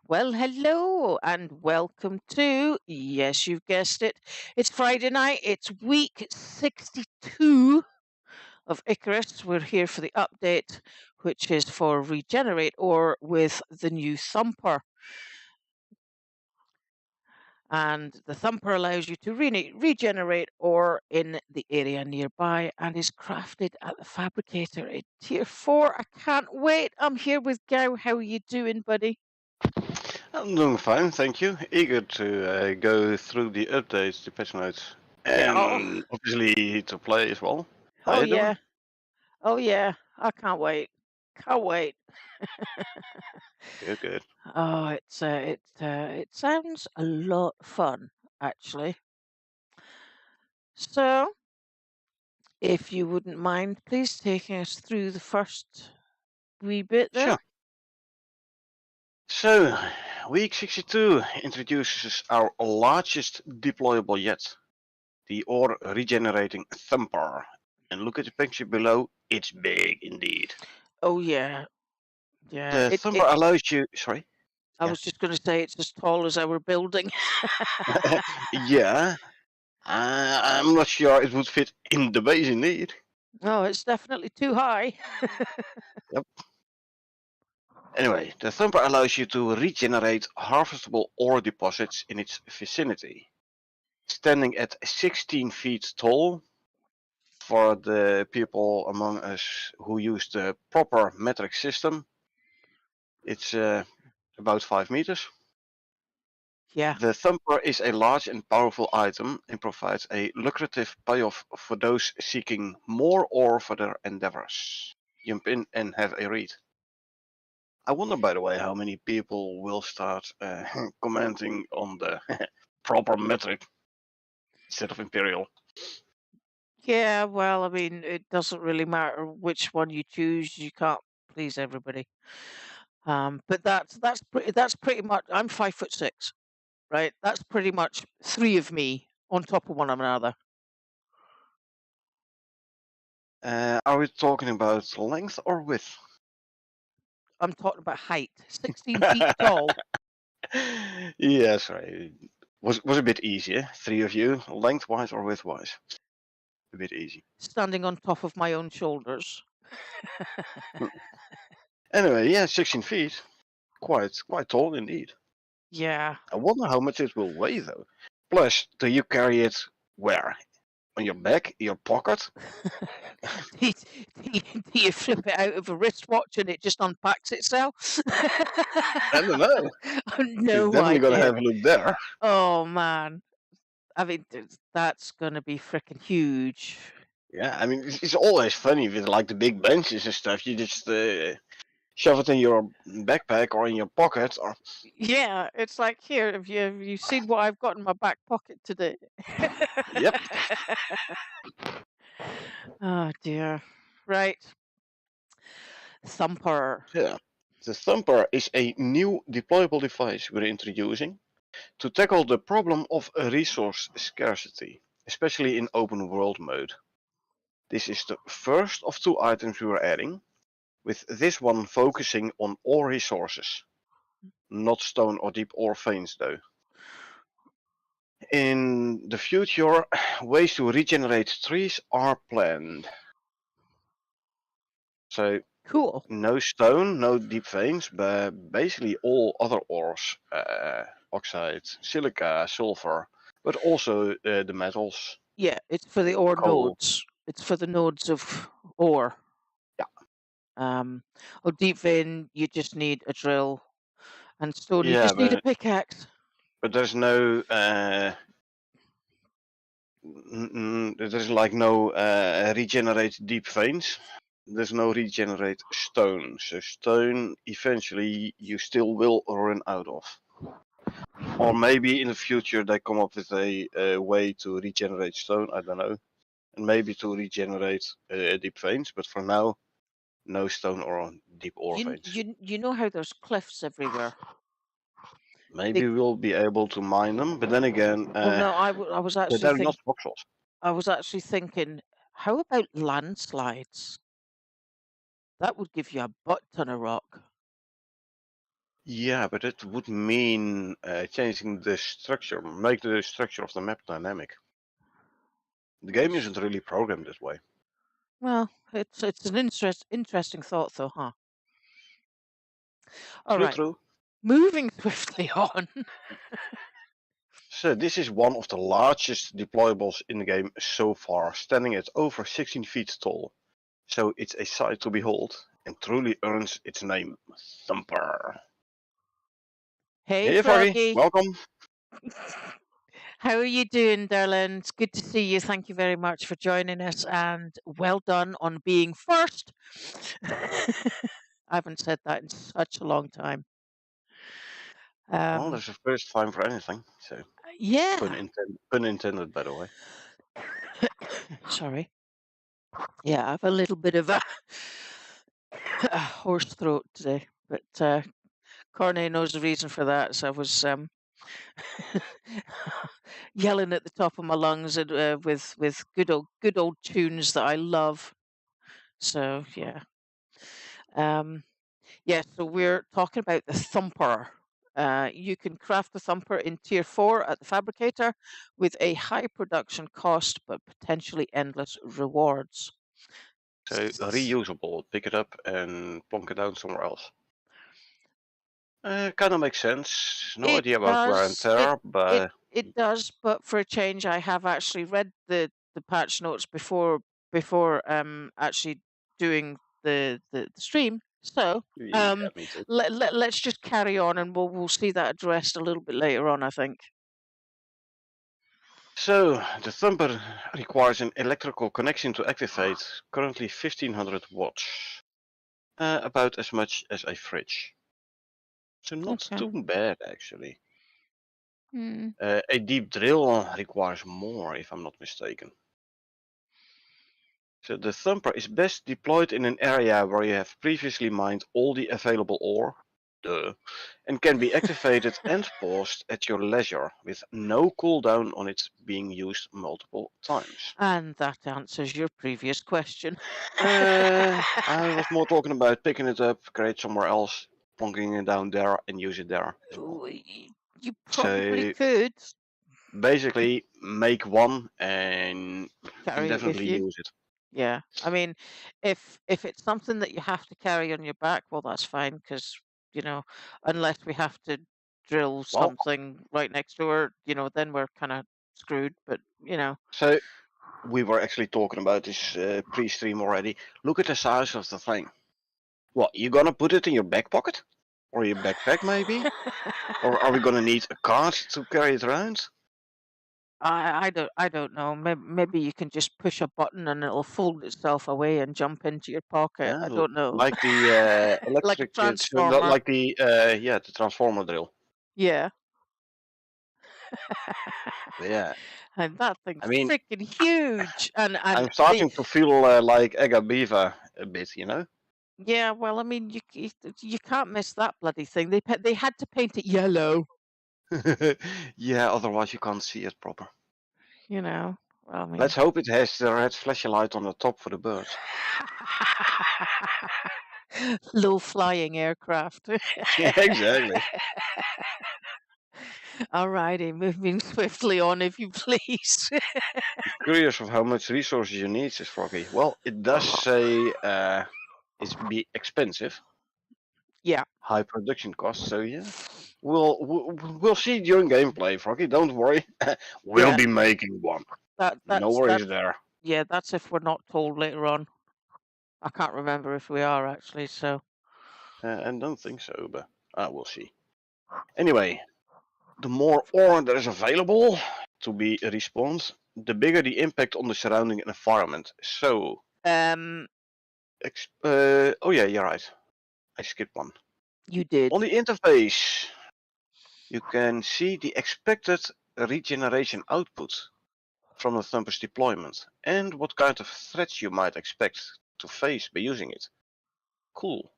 Well, hello and welcome to, yes, you've guessed it. It's Friday night. It's week 62 of Icarus. We're here for the update, which is for Regenerate or with the new Thumper. And the Thumper allows you to regenerate ore in the area nearby and is crafted at the fabricator in tier 4. I can't wait. I'm here with Gao. How are you doing, buddy? I'm doing fine, thank you. Eager to go through the updates, the patch notes, Yeah. Oh, and obviously to play as well. How oh you doing? yeah. Oh yeah. I can't wait. Can't wait. Good, good. Oh, it sounds a lot of fun, actually. So, if you wouldn't mind, please taking us through the first wee bit there. Sure. So, week 62 introduces our largest deployable yet, the ore regenerating thumper. And look at the picture below, it's big indeed. Oh yeah, yeah. The thumper allows you, sorry? I Yeah. was just going to say it's as tall as our building. Yeah, I'm not sure it would fit in the base indeed. Oh, it's definitely too high. Yep. Anyway, the thumper allows you to regenerate harvestable ore deposits in its vicinity. Standing at 16 feet tall, for the people among us who use the proper metric system, it's about 5 meters. Yeah. The thumper is a large and powerful item and provides a lucrative payoff for those seeking more ore for their endeavors. Jump in and have a read. I wonder, by the way, how many people will start commenting on the proper metric instead of imperial. Yeah, well, I mean, it doesn't really matter which one you choose. You can't please everybody. But that's pretty much. I'm 5'6", right? That's pretty much three of me on top of one another. Are we talking about length or width? I'm talking about height. 16 feet tall, Yeah, sorry. Was a bit easier. Three of you, lengthwise or widthwise. A bit easy. standing on top of my own shoulders. Anyway, yeah, 16 feet. Quite tall indeed. Yeah. I wonder how much it will weigh though. Plus, do you carry it where? On your back, your pocket? do, do you flip it out of a wristwatch and it just unpacks itself? I don't know. It's No definitely gonna idea. have a look there. Oh man. I mean, that's gonna be freaking huge. Yeah, I mean, it's always funny with like the big benches and stuff. You just shove it in your backpack or in your pocket, or Yeah, it's like here. Have you seen what I've got in my back pocket today? yep. Oh dear. Right. Thumper. Yeah. The Thumper is a new deployable device we're introducing to tackle the problem of resource scarcity, especially in open world mode. This is the first of two items we are adding, with this one focusing on ore resources, not stone or deep ore veins though. In the future, ways to regenerate trees are planned. So Cool. no stone, no deep veins, but basically all other ores, oxide, silica, sulfur, but also the metals, Yeah, it's for the ore coal. nodes. It's for the nodes of ore. Yeah, Oh, deep vein, you just need a drill, and stone, you yeah, just need a pickaxe. but there's no there's like no regenerate deep veins. There's no regenerate stone. So stone eventually you still will run out of. Or maybe in the future they come up with a way to regenerate stone. I don't know, and maybe to regenerate deep veins. But for now, no stone or deep ore You veins. you know how there's cliffs everywhere. They, Maybe we'll be able to mine them, but then again, well, no, I was actually they're not voxels. I was actually thinking, how about landslides? That would give you a butt ton of rock. Yeah, but it would mean changing the structure, make the structure of the map dynamic. The game isn't really programmed this way. Well, it's an interesting thought, though, huh? All True, right, true. moving swiftly on. So this is one of the largest deployables in the game so far, standing at over 16 feet tall. So it's a sight to behold, and truly earns its name, Thumper. Hey, Hey Froggy, Froggy. welcome. How are you doing, darling? It's good to see you. Thank you very much for joining us, and well done on being first. I haven't said that in such a long time. Well, Um, there's a first time for anything, so yeah. pun intended by the way. Sorry. Yeah, I have a little bit of a, a hoarse throat today, but Corney knows the reason for that. So I was yelling at the top of my lungs and, with good old tunes that I love. So yeah. Um, Yeah, so we're talking about the thumper. You can craft the thumper in tier 4 at the fabricator with a high production cost but potentially endless rewards. So reusable, pick it up and plonk it down somewhere else. Kind of makes sense. No It idea about wear and does. It tear, it but it does, but for a change I have actually read the patch notes before actually doing the stream. So yeah, me too. let's just carry on and we'll see that addressed a little bit later on, I think. So the thumper requires an electrical connection to activate. Currently 1500 watts, about as much as a fridge. So not Okay. too bad actually. Hmm. A deep drill requires more, if I'm not mistaken. So the thumper is best deployed in an area where you have previously mined all the available ore, duh, and can be activated and paused at your leisure with no cooldown on it being used multiple times. And that answers your previous question. I was more talking about picking it up, create somewhere else, plonking it down there, and use it there as well. You probably So could basically, make one and carry it with indefinitely you. use it. Yeah, I mean, if it's something that you have to carry on your back, well, that's fine because unless we have to drill Well, something right next door, then we're kind of screwed. But so we were actually talking about this pre-stream already. Look at the size of the thing. What, you gonna put it in your back pocket? Or your backpack maybe? Or are we gonna need a cart to carry it around? I don't know. Maybe you can just push a button and it'll fold itself away and jump into your pocket. I don't know. Like the Like a electric, transformer. like the yeah, the transformer drill. Yeah. Yeah, And that I thing's mean, freaking huge. And I'm starting to feel like Ega Beaver a bit, you know? yeah, well, I mean, you can't miss that bloody thing. They had to paint it yellow. Yeah, otherwise you can't see it proper. You know. Well, I Let's mean, hope it has the red flashlight on the top for the birds. low flying aircraft. Yeah, exactly. Alrighty, moving swiftly on, if you please. Curious of how much resources you need, says Froggy. Well, it does say it's be expensive, Yeah. high production costs. So yeah, we'll see during gameplay, Froggy. Don't worry. We'll Yeah. be making one. That No that's worries that's there. yeah, that's if we're not told later on. I can't remember if we are actually, so And don't think so, but we'll see. Anyway, the more ore there is available to be respawned, the bigger the impact on the surrounding environment. So, um oh yeah, you're right. I skipped one. you did. On the interface, you can see the expected regeneration output from the Thumper's deployment and what kind of threats you might expect to face by using it. Cool.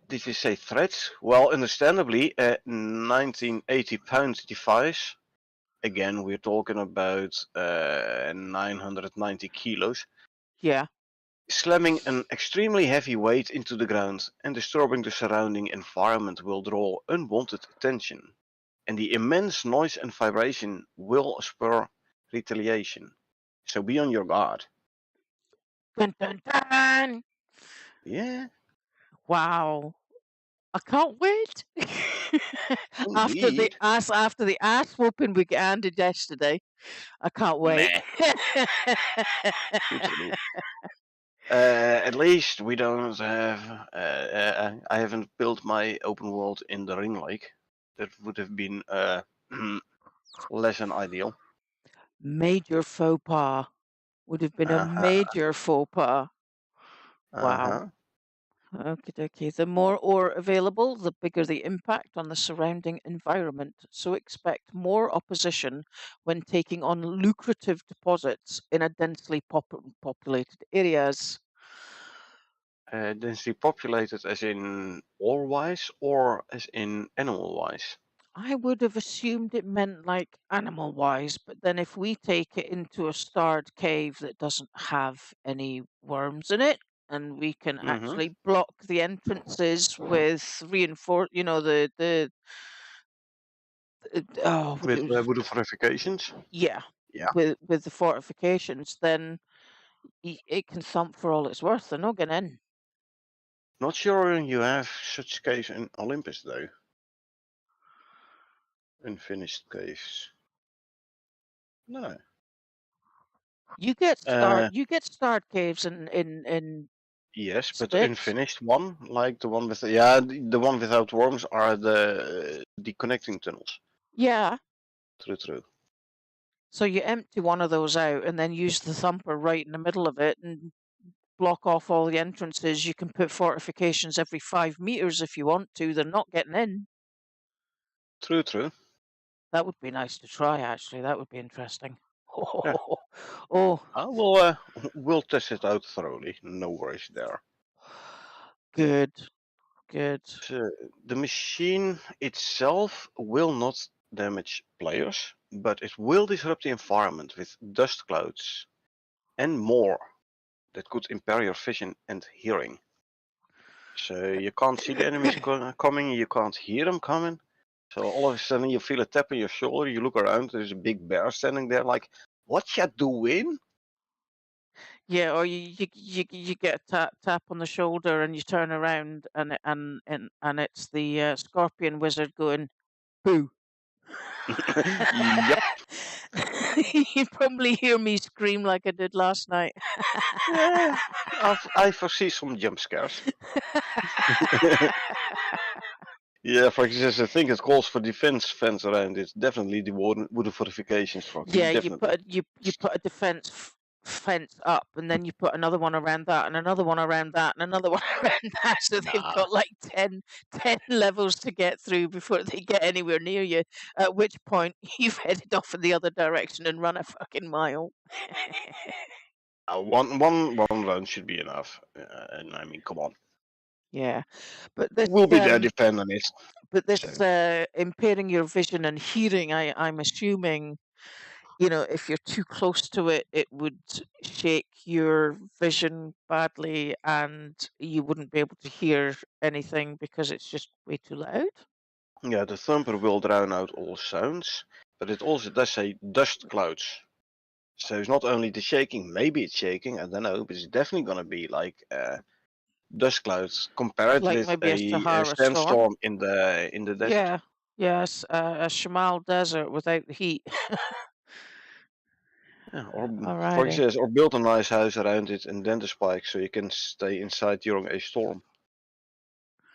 Did you say threats? Well, understandably, a 1980-pound device. Again, we're talking about 990 kilos. Yeah. Slamming an extremely heavy weight into the ground and disturbing the surrounding environment will draw unwanted attention, and the immense noise and vibration will spur retaliation. So be on your guard. Dun, dun, dun. Yeah, Wow. I can't wait. indeed. After the ass whooping we handed yesterday, I can't wait. Meh, true. At least we don't have. I haven't built my open world in the ring lake. That would have been less than ideal. Major faux pas. Would have been a Uh huh. major faux pas. Uh Wow. huh. Okay, okay. The more ore available, the bigger the impact on the surrounding environment. So expect more opposition when taking on lucrative deposits in a densely populated areas. Densely populated, as in ore-wise, or as in animal-wise. I would have assumed it meant like animal wise, but then if we take it into a starred cave that doesn't have any worms in it, and we can Mm-hmm. actually block the entrances with reinforce, oh, With the fortifications. yeah, Yeah. with the fortifications, then it can thump for all it's worth. They're not getting in. Not sure you have such caves in Olympus though. Unfinished caves. No. Uh, You get starred caves in yes, but the Styx. unfinished one, like the one with the one without worms are the connecting tunnels. Yeah. True, true. So you empty one of those out and then use the thumper right in the middle of it and block off all the entrances. You can put fortifications every 5 meters if you want to. They're not getting in. True, true. That would be nice to try, actually. That would be interesting. Yeah. Oh, I will. We'll test it out thoroughly. No worries there. good, good. So the machine itself will not damage players, but it will disrupt the environment with dust clouds and more that could impair your vision and hearing. So you can't see the enemies coming, you can't hear them coming. So all of a sudden you feel a tap on your shoulder, you look around, there's a big bear standing there like, what ya doing? Yeah, or you get a tap on the shoulder and you turn around and it's the scorpion wizard going boo. Yep. You probably hear me scream like I did last night. Yeah, I foresee some jump scares. Yeah, for instance, I think it calls for defense fence around it. Definitely the wooden fortifications for Yeah, definitely. you put a fence up, and then you put another one around that, and another one around that, and another one around that. So they've Nah, got like 10 levels to get through before they get anywhere near you. At which point you've headed off in the other direction and run a fucking mile. one round should be enough. And I mean, come on, Yeah, but we'll be there defending it. So this impairing your vision and hearing, I'm assuming, if you're too close to it, it would shake your vision badly and you wouldn't be able to hear anything because it's just way too loud. yeah, the thumper will drown out all sounds, but it also does say dust clouds. So it's not only the shaking, maybe it's shaking, I don't know, but it's definitely gonna be like dust clouds compared Like with maybe a a Sahara storm. sandstorm in the desert. Yeah, yes, a Shamal desert without the heat. Yeah, or for Alrighty. instance, or build a nice house around it and then the spike so you can stay inside during a storm.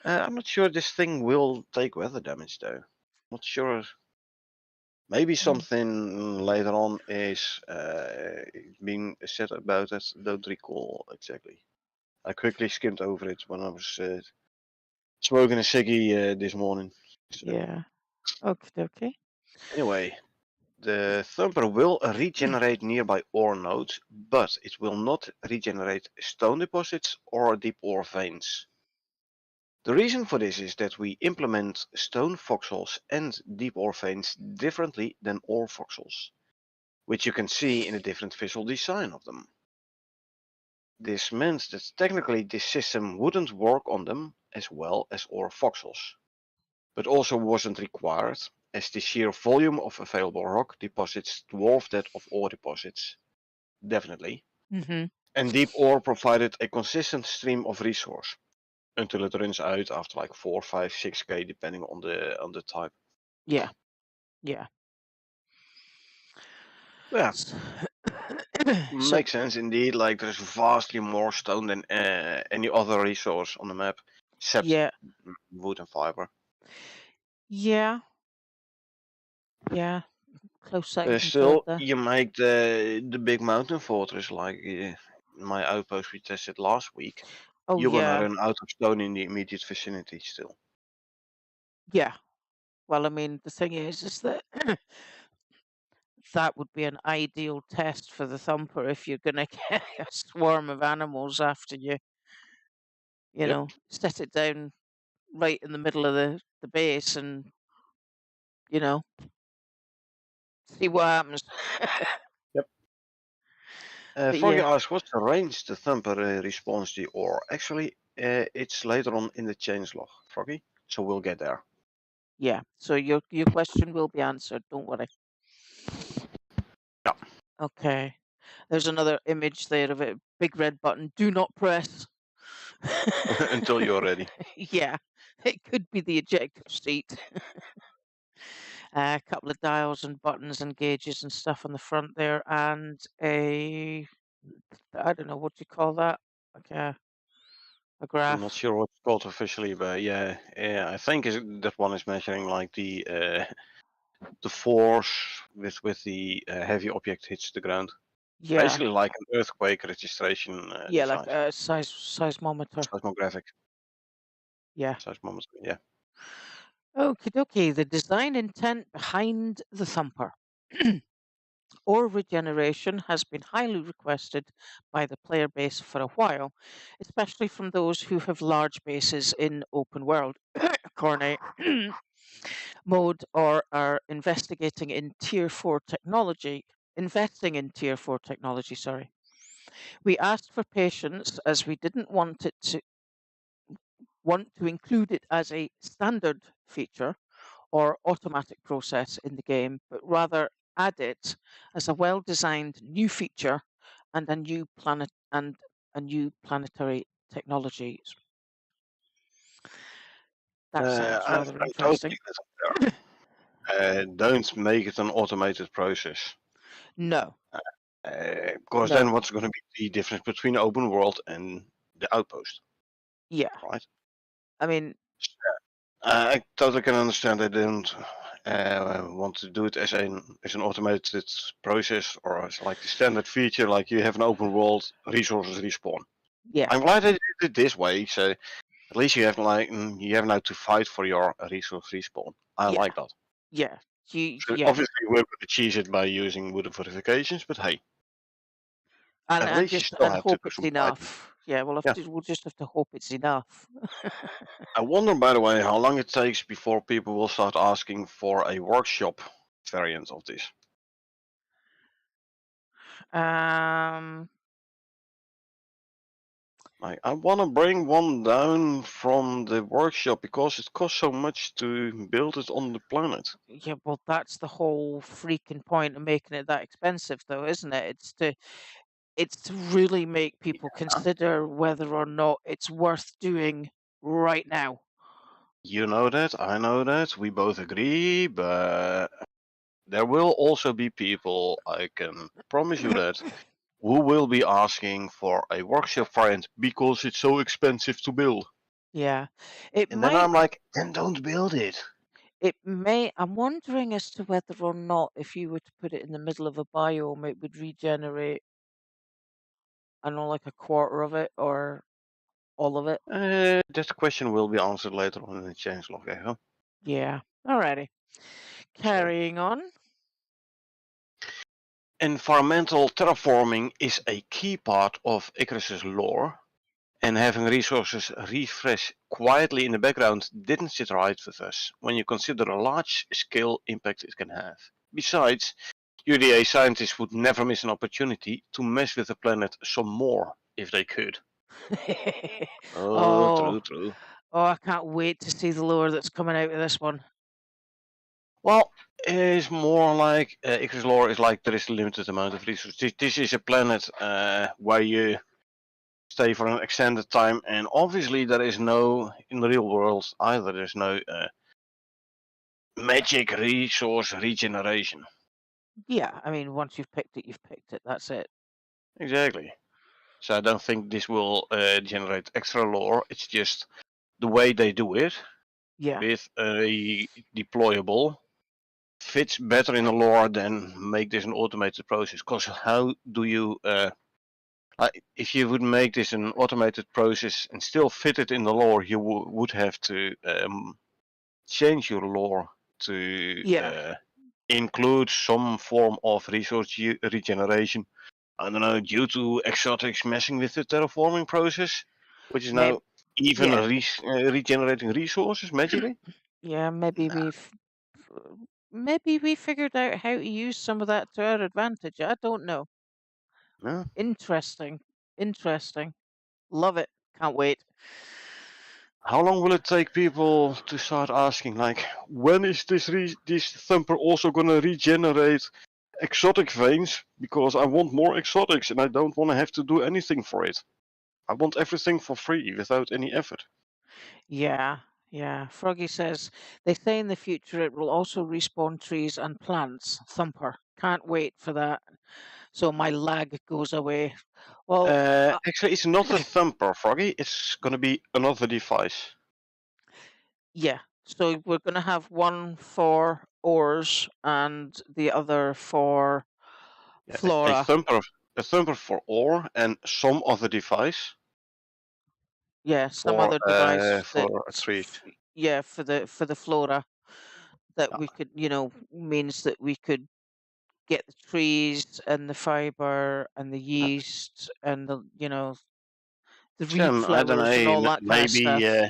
I'm not sure this thing will take weather damage though. Not sure. Maybe Mm. something later on is being said about it. Don't recall exactly. I quickly skimmed over it when I was smoking a ciggy this morning. So Yeah. Okay, okay. anyway, the thumper will regenerate nearby ore nodes, but it will not regenerate stone deposits or deep ore veins. The reason for this is that we implement stone voxels and deep ore veins differently than ore voxels, which you can see in a different visual design of them. This meant that technically this system wouldn't work on them as well as ore voxels, but also wasn't required, as the sheer volume of available rock deposits dwarfed that of ore deposits. Definitely. Hmm. And deep ore provided a consistent stream of resource until it runs out after like 4, 5, 6k depending on the type. Yeah. Yeah. Yeah, So makes sense indeed. Like there's vastly more stone than any other resource on the map, except yeah. wood and fiber. Yeah. Yeah. Close second and third Still, there. you make the big mountain fortress like my outpost we tested last week. Oh You're gonna yeah. run out of stone in the immediate vicinity still. Yeah. Well, I mean, the thing is that that would be an ideal test for the thumper if you're going to get a swarm of animals after you, Yep. set it down right in the middle of the base and, you know, see what happens. Yep. But Froggy yeah, asks, what's the range the thumper responds to ore? Actually, it's later on in the changelog, Froggy. So we'll get there. yeah. So your question will be answered. Don't worry. Yeah. Okay. There's another image there of it. Big red button. Do not press. Until you're ready. Yeah, it could be the ejector seat. A couple of dials and buttons and gauges and stuff on the front there, and I don't know what you call that, like a I'm not graph. sure what it's called officially, but yeah, I think that one is measuring like the force with the heavy object hits the ground. Yeah, Basically like an earthquake registration yeah, like device. a seismometer. Seismographic. Yeah. Seismometer, yeah. Okie dokie. The design intent behind the thumper. Ore regeneration has been highly requested by the player base for a while, especially from those who have large bases in open world Cornet mode or are investing in tier 4 technology, sorry. We asked for patience as we didn't want to include it as a standard feature or automatic process in the game, but rather add it as a well-designed new feature and a new planetary technology. That sounds I'm rather totally interesting. with you there. Don't make it an automated process. No, Because then no, what's going to be the difference between the open world and the outpost, yeah. right? I mean, I totally can understand they don't want to do it as an automated process or as like the standard feature, like you have an open world, resources respawn. yeah, I'm glad they did it this way, so at least you have you have now to fight for your resource respawn. I yeah, like that. yeah, So yeah. obviously we're going to cheese it by using wooden fortifications, but hey, And at and least you just still and have to hope do it's some fighting. enough. Yeah, Yeah. we'll just have to hope it's enough. I wonder, by the way, how long it takes before people will start asking for a workshop variant of this. um, Like, I want to bring one down from the workshop because it costs so much to build it on the planet. yeah, well, that's the whole freaking point of making it that expensive, though, isn't it? It's to really make people consider whether or not it's worth doing right now. You know that, I know that, we both agree, but there will also be people, I can promise you that, who will be asking for a workshop variant because it's so expensive to build. Yeah, it And then might. I'm like, then don't build it. It may. I'm wondering as to whether or not, if you were to put it in the middle of a biome, it would regenerate. I don't know, like a quarter of it or all of it. That question will be answered later on in the changelog, Echo. Yeah. Alrighty. So, Carrying on. environmental terraforming is a key part of Icarus's lore, and having resources refresh quietly in the background didn't sit right with us when you consider the large-scale impact it can have. Besides, UDA scientists would never miss an opportunity to mess with the planet some more. if they could. Oh, Oh, true, true. oh, I can't wait to see the lore that's coming out of this one. Well, it's more like Icarus lore is like there is a limited amount of resources. This is a planet where you stay for an extended time, and obviously there is no in the real world either. There's no magic resource regeneration. Yeah, I mean, once you've picked it, you've picked it. That's it. Exactly. So I don't think this will generate extra lore. It's just the way they do it Yeah, with a deployable fits better in the lore than make this an automated process. Because how do you, if you would make this an automated process and still fit it in the lore, you would have to change your lore to yeah. include some form of resource regeneration. I don't know, due to exotics messing with the terraforming process, which is Maybe, now even yeah, regenerating resources magically. yeah. Maybe we figured out how to use some of that to our advantage. I don't know. No. Interesting, interesting. Love it. Can't wait. How long will it take people to start asking, like, when is this thumper also gonna regenerate exotic veins? Because I want more exotics and I don't want to have to do anything for it. I want everything for free without any effort. Yeah, yeah. Froggy says they say in the future it will also respawn trees and plants. Thumper. Can't wait for that. So my lag goes away. Well, Actually, it's not a thumper, Froggy. It's gonna be another device. yeah. So we're going to have one for ores and the other for Yeah, flora. a thumper for ore and some other device Yeah, some other device for trees. yeah, for the flora that Yeah. we could, means that we could get the trees and the fiber and the yeast and the reed I don't flowers and know. all that kind of stuff.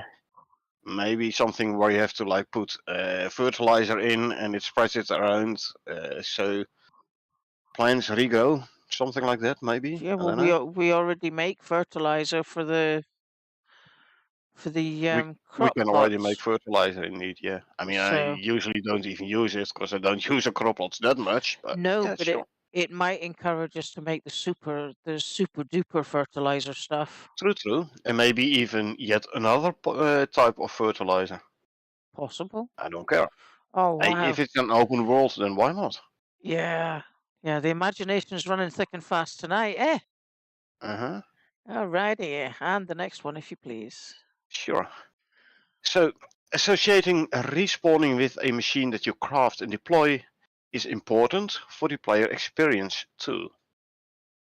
Maybe something where you have to like put fertilizer in and it spreads it around, so plants regrow. Something like that, maybe. Yeah, I well, don't know. we already make fertilizer for the We we crop can already make plots. fertilizer indeed. Yeah. I mean, I So usually don't even use it because I don't use a crop lots that much. But no, yeah, but sure. it might encourage us to make the super duper fertilizer stuff. True, true. And maybe even yet another type of fertilizer. Possible. I don't care. Oh Hey, if wow. it's an open world, then why not? Yeah. Yeah, the imagination's running thick and fast tonight, eh? Uh huh. Alrighty, and the next one, if you please. Sure. So, associating respawning with a machine that you craft and deploy is important for the player experience too.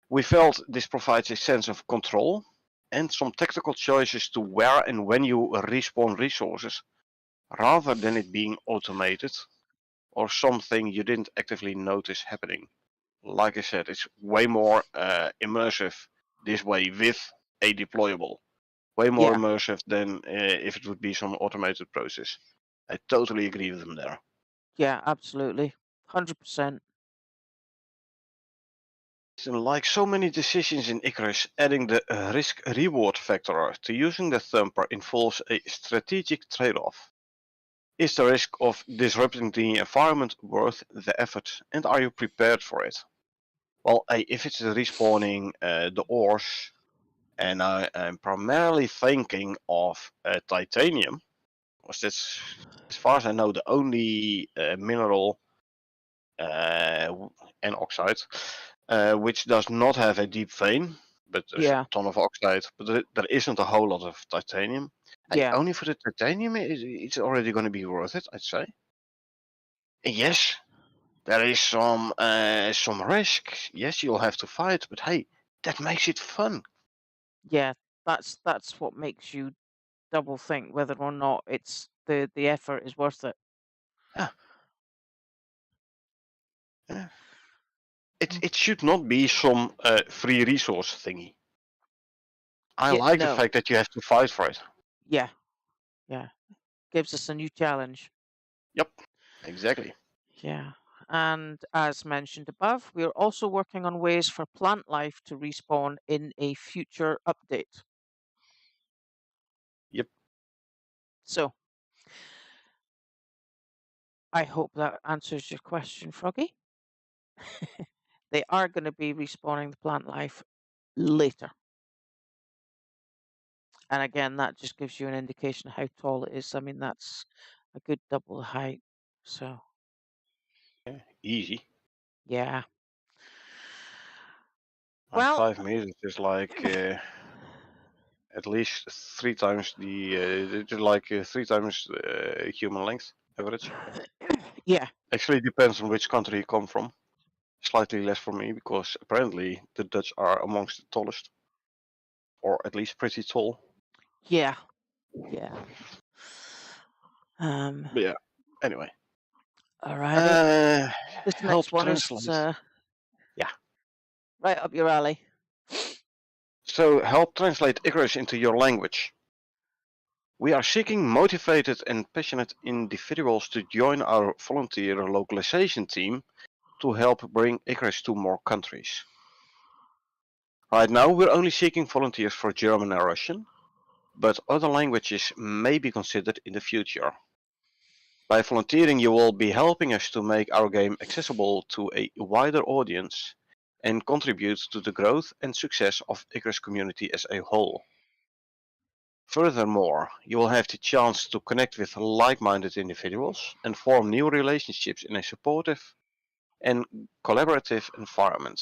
We felt this provides a sense of control and some tactical choices to where and when you respawn resources, rather than it being automated or something you didn't actively notice happening. Like I said, it's way more immersive this way with a deployable. Way more Yeah, immersive than if it would be some automated process. I totally agree with them there. yeah, absolutely. 100%. So, like so many decisions in Icarus, adding the risk reward factor to using the thumper involves a strategic trade off. Is the risk of disrupting the environment worth the effort, and are you prepared for it? Well, if it's respawning the ores, and I'm primarily thinking of titanium, because that's, as far as I know, the only mineral and oxide which does not have a deep vein, but there's a Yeah, ton of oxide, but there isn't a whole lot of titanium. yeah, Only for the titanium, it's already going to be worth it, I'd say. And yes, there is some risk. Yes, you'll have to fight, but hey, that makes it fun. yeah. That's what makes you double think whether or not it's the effort is worth it. Yeah, yeah. It Mm. it should not be some free resource thingy. I Yeah, like the no. fact that you have to fight for it. Yeah, yeah. Gives us a new challenge. Yep, exactly. Yeah. And as mentioned above, we are also working on ways for plant life to respawn in a future update. Yep. So I hope that answers your question, Froggy. They are going to be respawning the plant life later. And again, that just gives you an indication of how tall it is. I mean, that's a good double the height. So, Yeah, easy. yeah. Like Well, 5 meters is like at least 3 times the 3 times human length average. yeah, Actually, depends on which country you come from. Slightly less for me because apparently the Dutch are amongst the tallest, or at least pretty tall. yeah, yeah. But yeah. Anyway, Alrighty. This next help one is translate. Yeah. right up your alley. So help translate Icarus into your language. We are seeking motivated and passionate individuals to join our volunteer localization team to help bring Icarus to more countries. Right now, we're only seeking volunteers for German and Russian, but other languages may be considered in the future. By volunteering, you will be helping us to make our game accessible to a wider audience and contribute to the growth and success of Icarus community as a whole. Furthermore, you will have the chance to connect with like-minded individuals and form new relationships in a supportive and collaborative environment.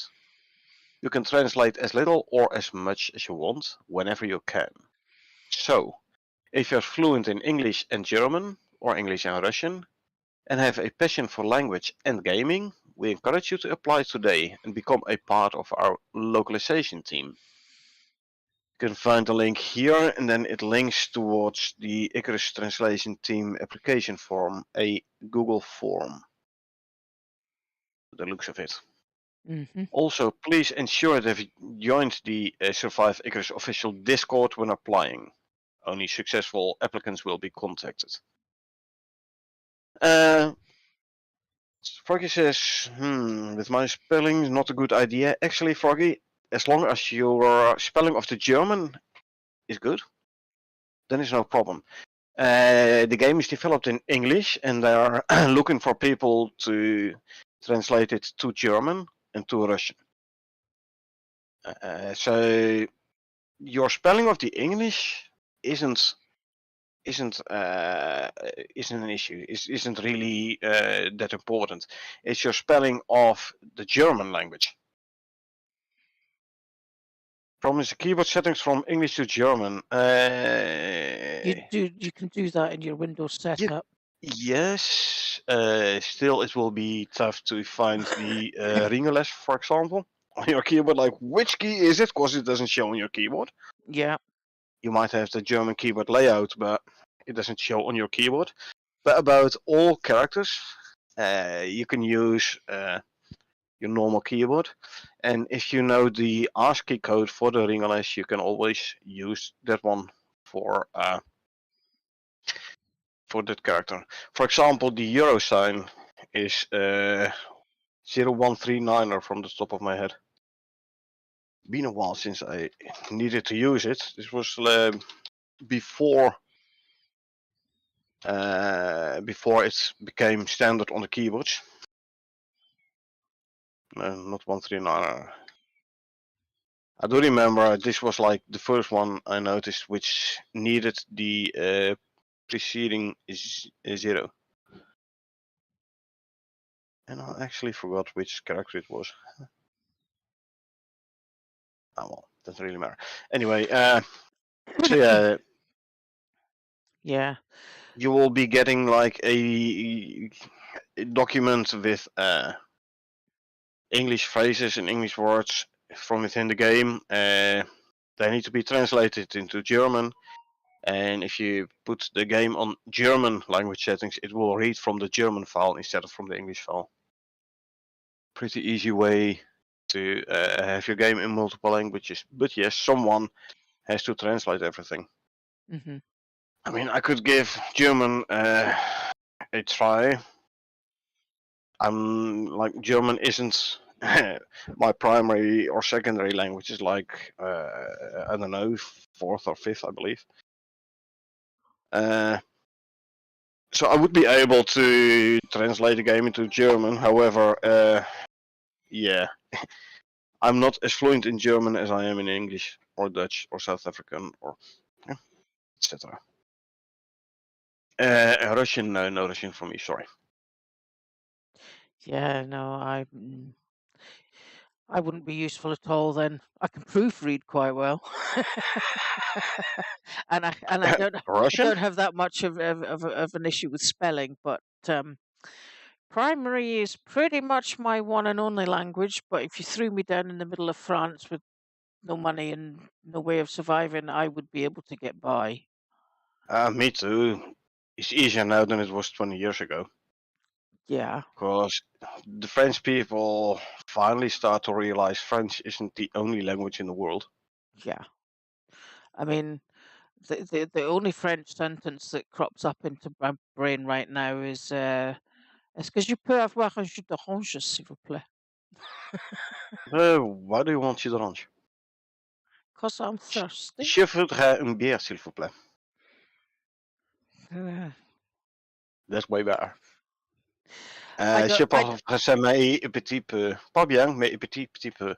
You can translate as little or as much as you want, whenever you can. So, if you're fluent in English and German, or English and Russian, and have a passion for language and gaming, we encourage you to apply today and become a part of our localization team. You can find the link here, and then it links towards the Icarus Translation Team application form, a Google form. The looks of it. Mm-hmm. Also, please ensure that you joined the Survive Icarus official Discord when applying. Only successful applicants will be contacted. Froggy says, with my spelling, not a good idea. Actually, Froggy, as long as your spelling of the German is good, then it's no problem. The game is developed in English, and they are looking for people to translate it to German and to Russian. So your spelling of the English isn't an issue. Isn't really that important. It's your spelling of the German language. From the keyboard settings from English to German. You can do that in your Windows Yeah, setup. yes. Still, it will be tough to find the ringeles, for example, on your keyboard. Like, which key is it? Because it doesn't show on your keyboard. Yeah. You might have the German keyboard layout, but it doesn't show on your keyboard. But about all characters, you can use your normal keyboard. And if you know the ASCII code for the ringeles, you can always use that one for that character. For example, the euro sign is 0139 from the top of my head. Been a while since I needed to use it. This was before it became standard on the keyboards. Not 139. I do remember this was like the first one I noticed which needed the preceding zero. And I actually forgot which character it was. Oh well, doesn't really matter. Anyway, so yeah, Yeah. you will be getting like a document with English phrases and English words from within the game. They need to be translated into German. And if you put the game on German language settings, it will read from the German file instead of from the English file. Pretty easy way to have your game in multiple languages. But yes, someone has to translate everything. Mm-hmm. I mean, I could give German a try, I'm like German isn't my primary or secondary language. Is like I don't know, fourth or fifth, I believe. So I would be able to translate the game into German. However, yeah, I'm not as fluent in German as I am in English or Dutch or South African or etc. Russian, no Russian for me. Sorry. Yeah, no, I wouldn't be useful at all then. I can proofread quite well. And I Russian? don't have that much of an issue with spelling, but primary is pretty much my one and only language. But if you threw me down in the middle of France with no money and no way of surviving, I would be able to get by. Me too. It's easier now than it was 20 years ago. Yeah, Because the French people finally start to realize French isn't the only language in the world. yeah. I mean, the only French sentence that crops up into my brain right now is est-ce que je peux avoir un jus d'orange, s'il vous plaît? Why do you want jus d'orange? Because I'm thirsty. Je voudrais une bière, s'il vous plaît. Uh, That's way better. I don't. Je parle français, mais un petit peu. Pas bien, mais un petit peu.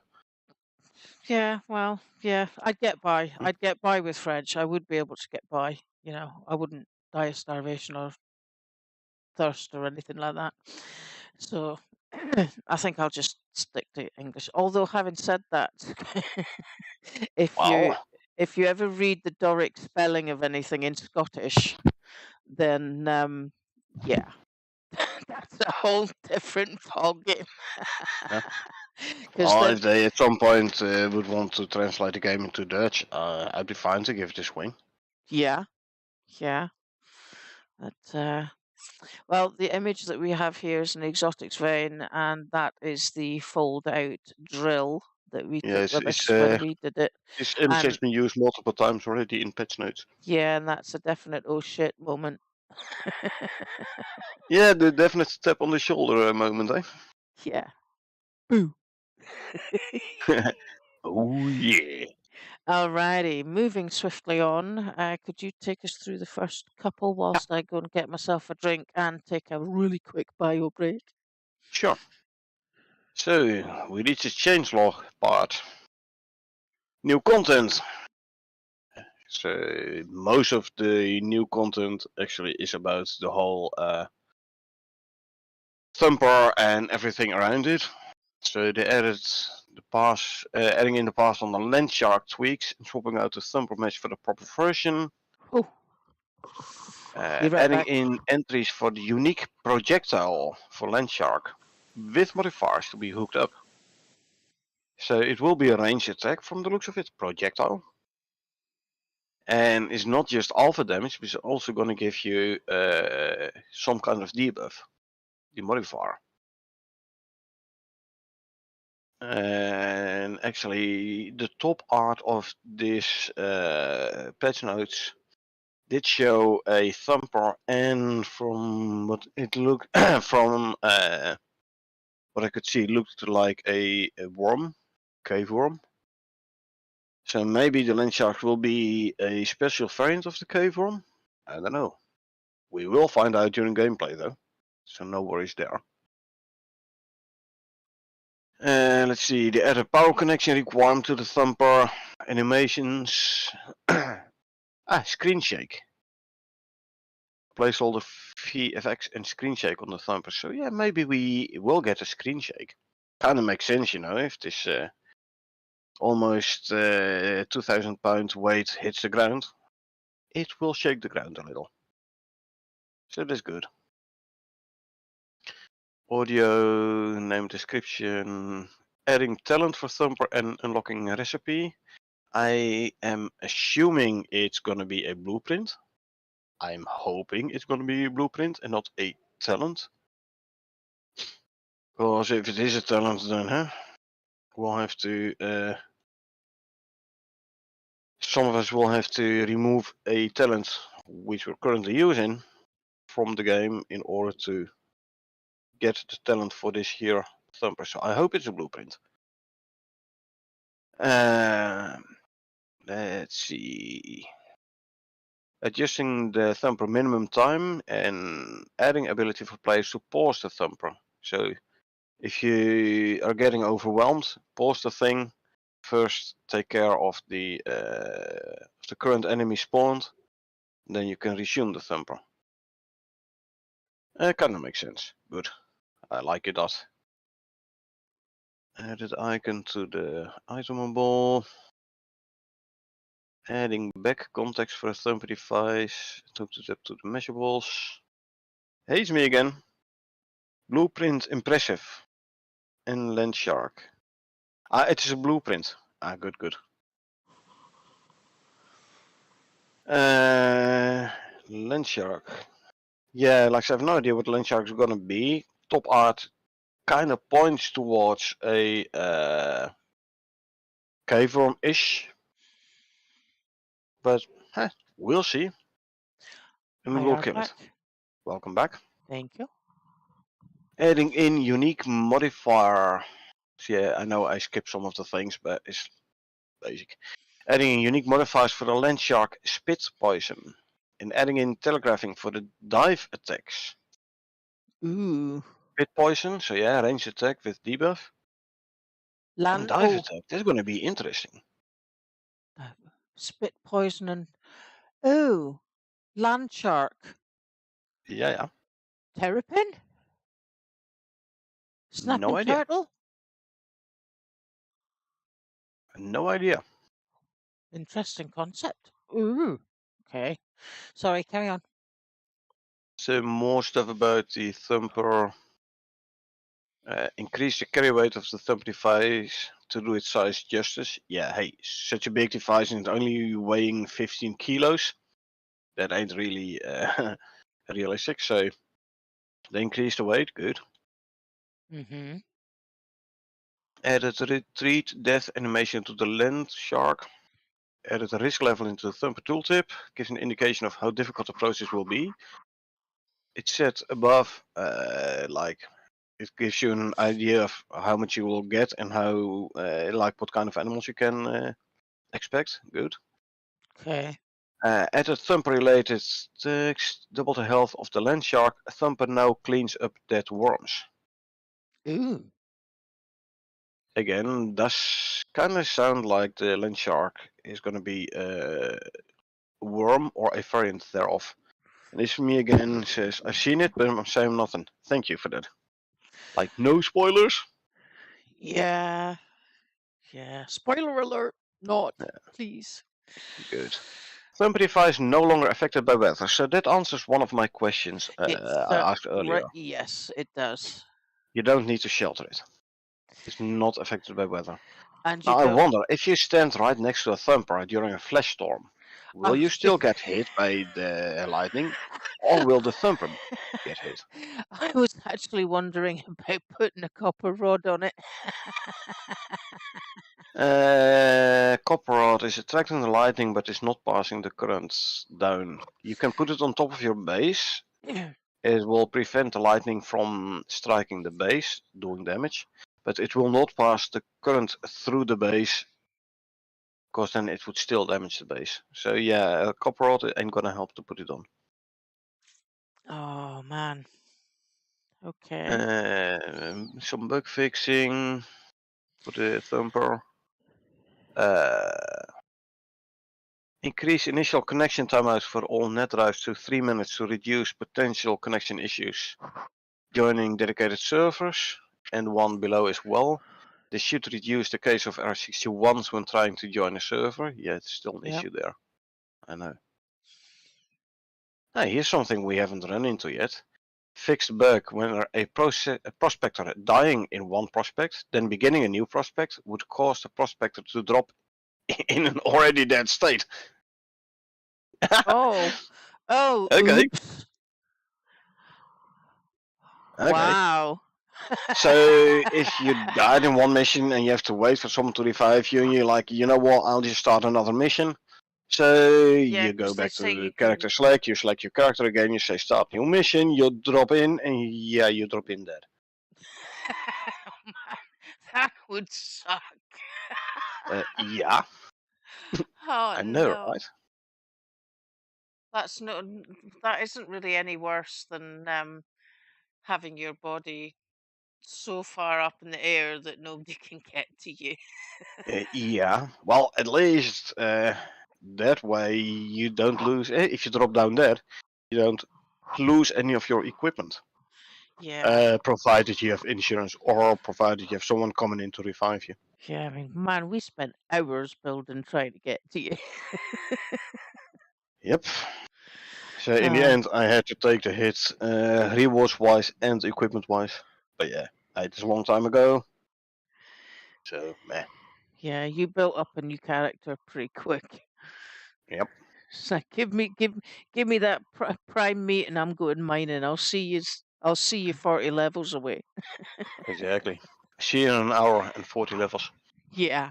Yeah, well, yeah, I'd get by. Hmm. I'd get by with French. I would be able to get by. I wouldn't die of starvation or thirst or anything like that. So I think I'll just stick to English. Although having said that, if you Well, if you ever read the Doric spelling of anything in Scottish, then yeah, that's a whole different ballgame. yeah. Because then, If they at some point would want to translate the game into Dutch, I'd be fine to give it a swing. yeah, yeah, but well, the image that we have here is an exotics vein, and that is the fold-out drill that we took Yes, with us when we did it. this image has And been used multiple times already in patch notes. yeah, and that's a definite oh shit moment. Yeah, the definite tap on the shoulder moment, eh? Yeah. Boo. Oh yeah. Alrighty, moving swiftly on. Could you take us through the first couple Yeah, whilst I go and get myself a drink and take a really quick bio break? sure. So we reach the changelog part. New content. So most of the new content actually is about the whole thumper and everything around it. So they added the pass, adding in the pass on the land shark tweaks and swapping out the thumper mesh for the proper version. Oh, be right Adding back. in entries for the unique projectile for land shark with modifiers to be hooked up. So it will be a ranged attack from the looks of it, projectile. And it's not just alpha damage, but it's also going to give you some kind of debuff, the modifier. And actually, the top art of this patch notes did show a thumper, and from what it looked from what I could see, it looked like a worm, cave worm. So maybe the land shark will be a special variant of the cave worm. I don't know. We will find out during gameplay though, so no worries there. Let's see, they added power connection requirement to the thumper, animations, screen shake. Placeholder VFX and screen shake on the thumper. So yeah, maybe we will get a screen shake. Kind of makes sense, if this almost 2,000 pound weight hits the ground, it will shake the ground a little. So that's good. Audio, name description, adding talent for thumper and unlocking a recipe. I am assuming it's gonna be a blueprint. I'm hoping it's gonna be a blueprint and not a talent. Because if it is a talent, then we'll have to. Some of us will have to remove a talent which we're currently using from the game in order to get the talent for this here thumper. So I hope it's a blueprint. Let's see. Adjusting the thumper minimum time and adding ability for players to pause the thumper. So if you are getting overwhelmed, pause the thing. First, take care of the current enemy spawned. Then you can resume the thumper. Kind of makes sense. Good. I like it. That. Added icon to the itemable. Adding back context for a thumper device. Took it up to the measurables. Hey, it's me again. Blueprint impressive. And land shark. It is a blueprint. Good. Land shark. Yeah, like I have no idea what land shark is gonna be. Top art kind of points towards a cave worm-ish, but we'll see. And we Hi, will kill Arclac. it. Welcome back. Thank you. Adding in unique modifier. So yeah, I know I skipped some of the things, but it's basic. Adding in unique modifiers for the land shark spit poison. And adding in telegraphing for the dive attacks. Ooh. Spit poison, so yeah, range attack with debuff. And dive attack, that's gonna be interesting. Spit poison and... Oh, land shark. Yeah. Terrapin? Snapping No idea. turtle? No idea. Interesting concept. Ooh. Okay. Sorry, carry on. So more stuff about the thumper. Increase the carry weight of the thumper device to do its size justice. Yeah, hey, such a big device and it's only weighing 15 kilos. That ain't really realistic. So they increase the weight. Good. Mm-hmm. Added retreat death animation to the land shark. Added a risk level into the thumper tooltip. Gives an indication of how difficult the process will be. It's set above, like it gives you an idea of how much you will get and how, like what kind of animals you can expect. Good. Okay. Added thumper related text. Double the health of the land shark. Thumper now cleans up dead worms. Ooh. Again, does kind of sound like the land shark is going to be a worm or a variant thereof. And this for me again says, I've seen it, but I'm saying nothing. Thank you for that. Like, no spoilers? Yeah. Yeah. Spoiler alert. Not. Please. Good. Thumper device no longer affected by weather. So that answers one of my questions I asked earlier. Yes, it does. You don't need to shelter it. It's not affected by weather. And Now you I don't... wonder, if you stand right next to a thumper during a flash storm, will you still get hit by the lightning? Or will the thumper get hit? I was actually wondering about putting a copper rod on it. Copper rod is attracting the lightning but is not passing the currents down. You can put it on top of your base. It will prevent the lightning from striking the base, doing damage, but it will not pass the current through the base, because then it would still damage the base. So yeah, a copper rod ain't gonna help to put it on. Oh man. Okay. Some bug fixing for the thumper. Increase initial connection timeouts for all net drives to 3 minutes to reduce potential connection issues. Joining dedicated servers and one below as well. This should reduce the case of R61s when trying to join a server. Yeah, it's still an issue there. I know. Hey, here's something we haven't run into yet. Fixed bug when a prospector dying in one prospect, then beginning a new prospect, would cause the prospector to drop in an already dead state. Oh. Oh. Okay. Oops. Okay. Wow. So if you died in one mission and you have to wait for someone to revive you, and you're like, you know what, I'll just start another mission. So Yeah, you go 'cause they back say to the you character can. select, you select your character again, you say start new mission, you drop in, and yeah, you drop in there. Oh, man, that would suck. Yeah, Oh I know, no, right? that's not. That isn't really any worse than having your body so far up in the air that nobody can get to you. Yeah, well, at least that way you don't lose. If you drop down there, you don't lose any of your equipment. Yeah, Provided you have insurance or provided you have someone coming in to revive you. yeah. I mean, man, we spent hours building trying to get to you. Yep. So in the uh, end, I had to take the hit, rewards wise and equipment wise. But yeah, it's a long time ago. So meh. yeah, you built up a new character pretty quick. Yep. So give me that prime meat, and I'm going mining. I'll see you 40 levels away. Exactly. See you in an hour and 40 levels. Yeah.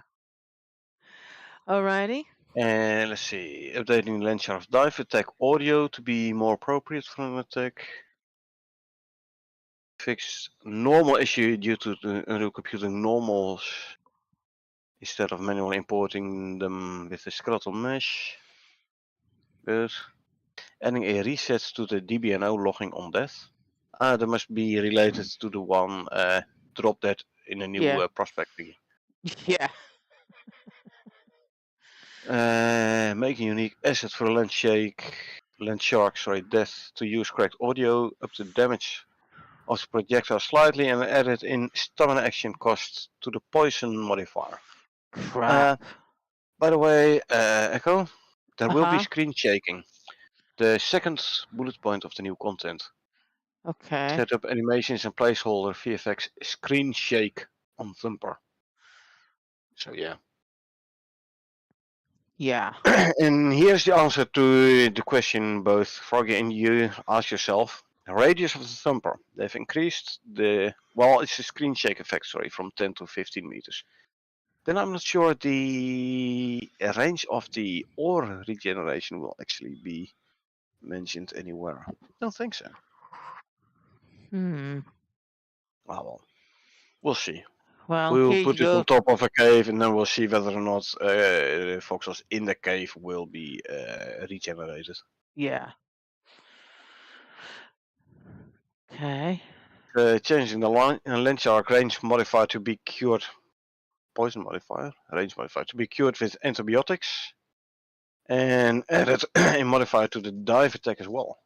Alrighty. And let's see, updating lens shaft dive attack audio to be more appropriate for an attack. Fix normal issue due to the computing normals instead of manually importing them with the skeletal mesh. Good. Adding a reset to the DBNO logging on death. That must be related to the one drop that in a new Yeah. prospect again. Yeah. Make a unique asset for lens shark, death to use correct audio up to damage of the projectile slightly and added in stamina action cost to the poison modifier. Crap. By the way, Echo, there will be Uh-huh. screen shaking. The second bullet point of the new content. Okay. Set up animations and placeholder VFX screen shake on Thumper. So yeah. Yeah. And here's the answer to the question both Froggy and you ask yourself. The radius of the thumper. They've increased it's a screen shake effect, from 10 to 15 meters. Then I'm not sure the range of the ore regeneration will actually be mentioned anywhere. Don't think so. Hmm. Well, we'll see. Well, We'll here you put it on go. top of a cave and then we'll see whether or not voxels in the cave will be regenerated. Yeah. Okay. Changing the lens shark range modifier to be cured. Poison modifier? Range modifier to be cured with antibiotics. And added a modifier to the dive attack as well.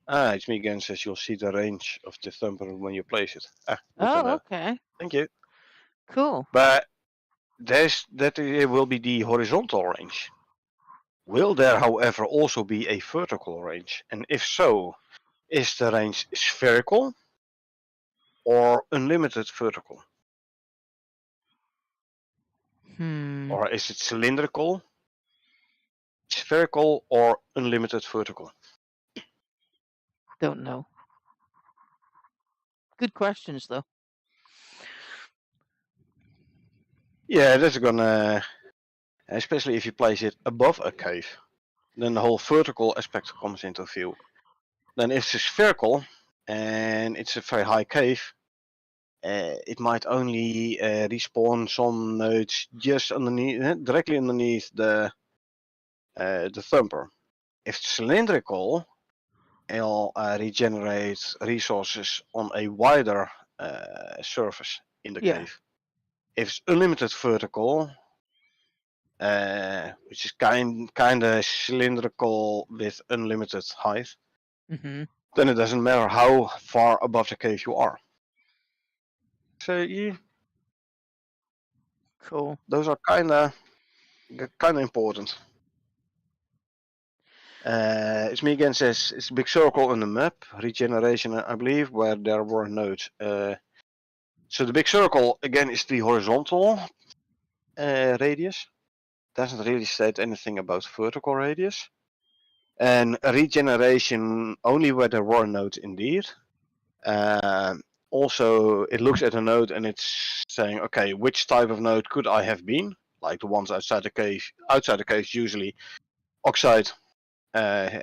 It's me again, says you'll see the range of the thumper when you place it. Good to Oh, know. okay. Thank you. Cool. But that will be the horizontal range. Will there, however, also be a vertical range? And if so, is the range spherical or unlimited vertical? Hmm. Or is it cylindrical, spherical, or unlimited vertical? Don't know. Good questions, though. Yeah, that's gonna, especially if you place it above a cave, then the whole vertical aspect comes into view. Then if it's spherical and it's a very high cave, it might only respawn some nodes just underneath, directly underneath the thumper. If it's cylindrical, it'll regenerate resources on a wider surface in the Yeah. cave. If it's unlimited vertical, which is kind of cylindrical with unlimited height, Mm-hmm. then it doesn't matter how far above the cave you are. So yeah, Cool. those are kind of important. It's me again says it's a big circle on the map, regeneration, I believe, where there were nodes. So the big circle again is the horizontal radius. Doesn't really state anything about vertical radius. And regeneration only where there were nodes indeed. Also, it looks at a node and it's saying, okay, which type of node could I have been? like the ones outside the cave. Outside the cave, usually oxide,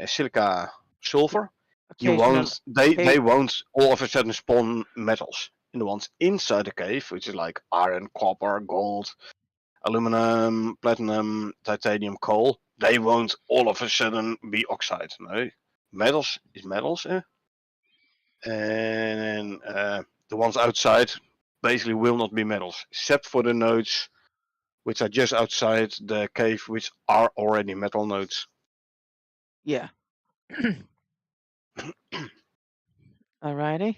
silica, sulfur. You Occasional, won't. They okay, won't all of a sudden spawn metals. And the ones inside the cave, which is like iron, copper, gold, aluminum, platinum, titanium, coal, they won't all of a sudden be oxide. No, metals is metals, and the ones outside basically will not be metals, except for the nodes which are just outside the cave, which are already metal nodes. yeah. Alrighty.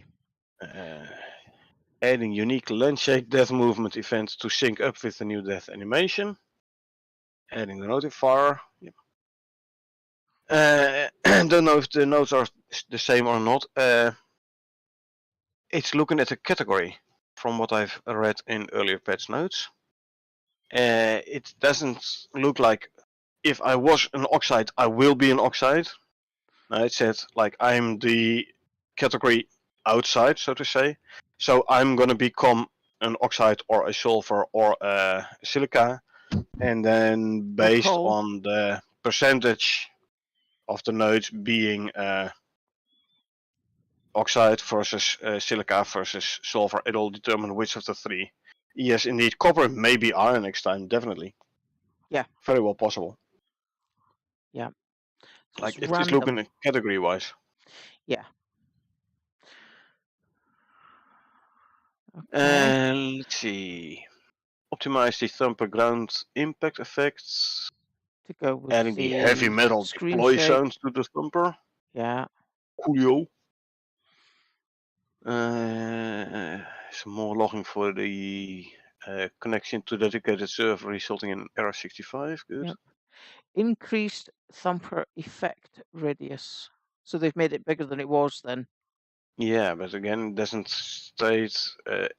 Adding unique lens-shade death movement event to sync up with the new death animation. Adding the notifier. Yep. Don't know if the nodes are the same or not. It's looking at a category from what I've read in earlier patch notes. It doesn't look like if I was an oxide, I will be an oxide. No, it said like I'm the category outside, so to say. So I'm gonna become an oxide or a sulfur or a silica, and then Or based coal. on the percentage of the nodes being oxide versus silica versus sulfur, it'll determine which of the three. Yes, indeed, copper, maybe iron next time, definitely. Yeah. Very well possible. Yeah. So Like it's it's random. looking category wise. Yeah. Okay. And let's see. Optimize the thumper ground impact effects. To go with Adding the heavy the metal screen deploy shape. sounds to the thumper. Yeah. Coolio. Some more logging for the connection to dedicated server resulting in error 65. Good. Yep. Increased thumper effect radius. So they've made it bigger than it was then. Yeah, but again, it doesn't state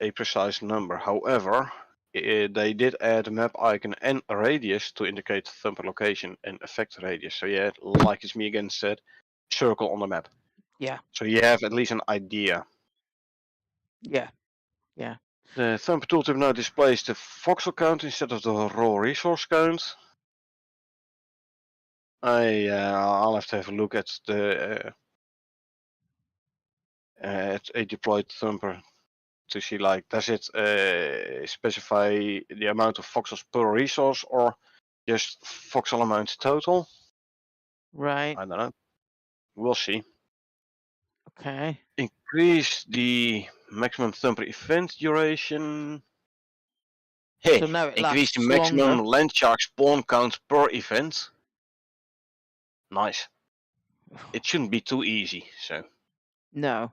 a precise number. However, they did add a map icon and a radius to indicate thumper location and effect radius. So yeah, like it's me again said, circle on the map. Yeah. So you have at least an idea. Yeah. Yeah. The thumper tooltip now displays the voxel count instead of the raw resource count. I'll have to have a look at the at a deployed thumper to see like does it specify the amount of voxels per resource or just voxel amount total? Right. I don't know. We'll see. Okay. Increase the maximum thumper event duration. So Hey, now it increase the lasts longer. maximum land shark spawn count per event. Nice. It shouldn't be too easy. So No.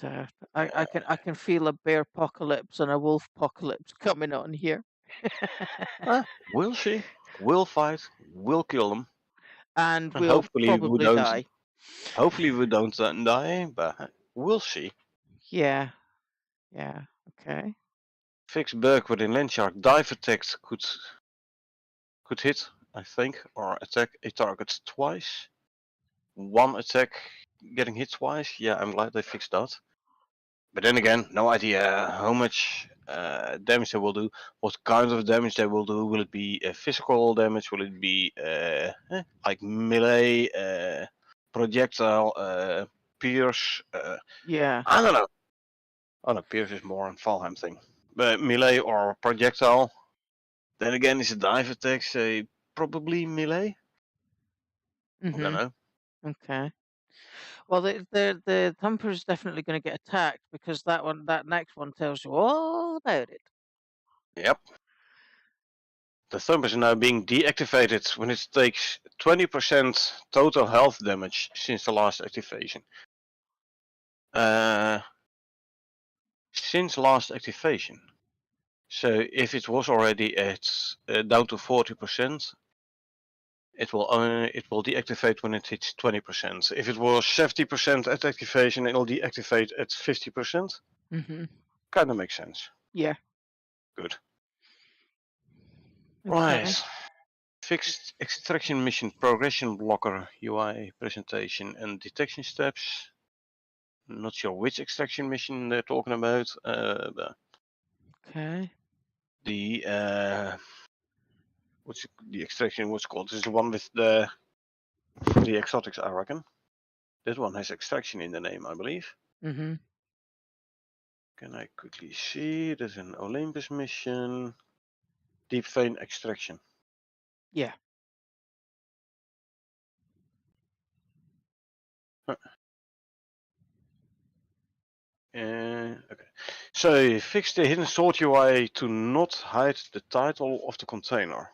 But, I can feel a bear apocalypse and a wolf apocalypse coming on here. we'll see. We'll fight. We'll kill them, And and we'll probably die. Hopefully we don't die, but we'll see. Yeah. Yeah. Okay. Fix bug within Landshark dive attacks could hit, I think, or attack a target twice. One attack getting hit twice. Yeah, I'm glad they fixed that. But then again, no idea how much damage they will do, what kind of damage they will do. Will it be physical damage? Will it be like melee, projectile, pierce? Yeah. I don't know. Oh no, pierce is more an Valheim thing. But melee or projectile. Then again, is a dive attack, say probably melee? I don't Mhm. know. Okay. Well, the thumper is definitely going to get attacked because that next one tells you all about it. Yep. The thumb is now being deactivated when it takes 20% total health damage since the last activation. Since last activation. So if it was already at down to 40%, it will deactivate when it hits 20%. If it was 70% at activation, it'll deactivate at 50%. Mhm. Kind of makes sense. Yeah. Good. Okay. Right. Fixed extraction mission progression blocker UI presentation and detection steps. Not sure which extraction mission they're talking about. But Okay. the what's the extraction? What's called? This is the one with the for the exotics, I reckon. This one has extraction in the name, I believe. Mm-hmm. Can I quickly see? There's an Olympus mission. Deep vein extraction. Yeah. Okay. So fix the hidden sort UI to not hide the title of the container.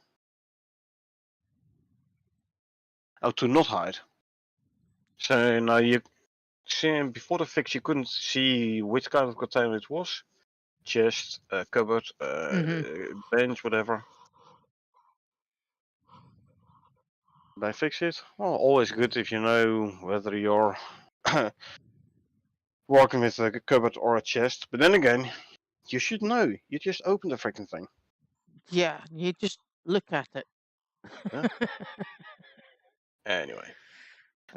Oh, to not hide. So now you see before the fix you couldn't see which kind of container it was. Chest, cupboard, bench, whatever. Did I fix it? Well, always good if you know whether you're working with a cupboard or a chest. But then again, you should know. You just open the freaking thing. Yeah. You just look at it. Yeah. Anyway.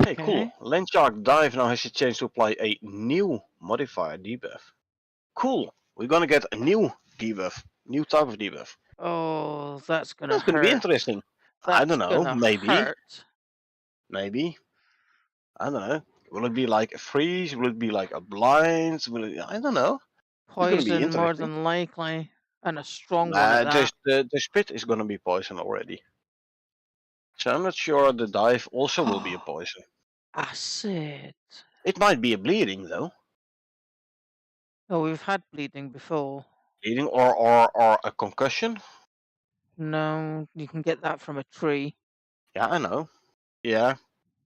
Hey, cool. Okay. Landshark Dive now has a chance to apply a new modifier debuff. Cool. We're gonna get a new debuff. New type of debuff. Oh, that's gonna That's gonna be hurt. interesting. I don't That's know. gonna Maybe. hurt. Maybe. I don't know. Will it be like a freeze? Will it be like a blind? I don't know. It's gonna be Poison more interesting. than likely. And a strong one at There's that. the spit is gonna be poison already. So I'm not sure the dive also will be a poison. Acid. It might be a bleeding though. Oh, we've had bleeding before. Bleeding or a concussion. No, you can get that from a tree. Yeah, I know. Yeah.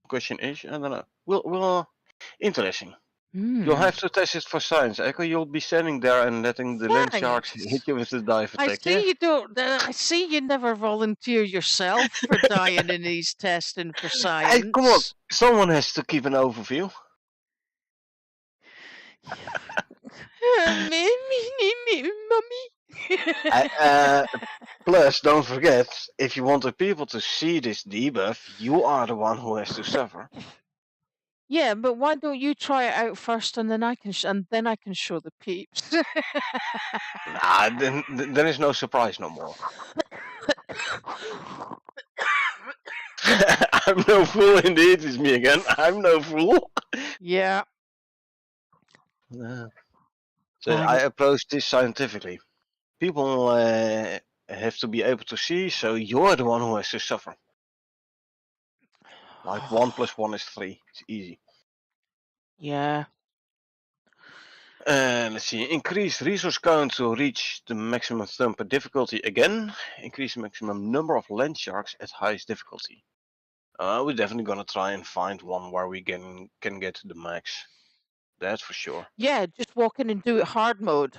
Question is, I don't know. Will interesting. You'll Hmm. have to test it for science, Echo. You'll be standing there and letting the land sharks hit Thanks. you with the dive I attack, yeah? see you don't. I see you never volunteer yourself for dying in these testing for Hey, come on. science. Someone has to keep an overview. Mummy. Plus, don't forget, if you want the people to see this debuff, you are the one who has to suffer. Yeah, but why don't you try it out first, and then I can show the peeps. Nah, then there is no surprise no more. I'm no fool indeed, it's me again. I'm no fool. Yeah. So I approach this scientifically. People have to be able to see, so you're the one who has to suffer. Like 1 + 1 is 3. It's easy. Yeah. Let's see. Increase resource count to reach the maximum thumper difficulty again. Increase the maximum number of land sharks at highest difficulty. We're definitely gonna try and find one where we can get the max. That's for sure. Yeah, just walk in and do it hard mode.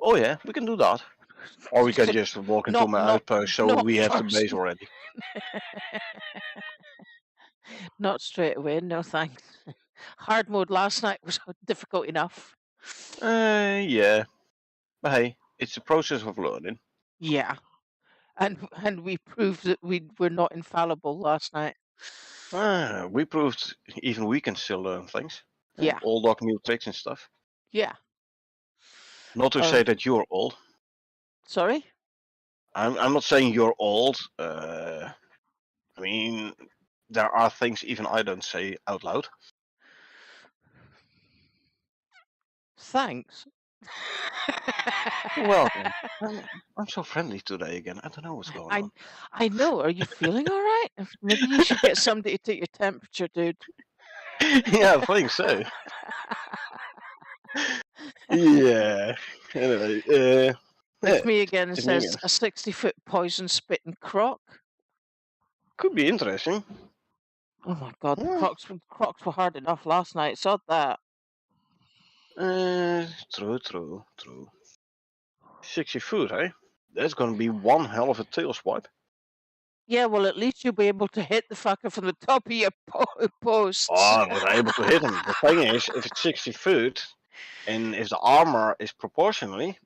Oh yeah, we can do that. Or we can just walk into my outpost so not we have the first. base already. Not straight away, no thanks. Hard mode last night was difficult enough. Yeah. But hey, it's a process of learning. Yeah. And we proved that we were not infallible last night. We proved even we can still learn things. Yeah. Old dog new tricks and stuff. Yeah. Not to say that you're old. Sorry? I'm not saying you're old. I mean, there are things even I don't say out loud. Thanks. You're welcome. I'm so friendly today again. I don't know what's going on. I know. Are you feeling all right? Maybe you should get somebody to take your temperature, dude. Yeah, I think so. Yeah. Anyway, It's me again. It it's me says again. a 60-foot poison spitting croc. Could be interesting. Oh my god, the Yeah. crocs were hard enough last night. Sod that. True. 60 foot, eh? That's gonna be one hell of a tail swipe. Yeah, well, at least you'll be able to hit the fucker from the top of your posts. Oh, I was able to hit him. The thing is, if it's 60 foot, and if the armor is proportionally,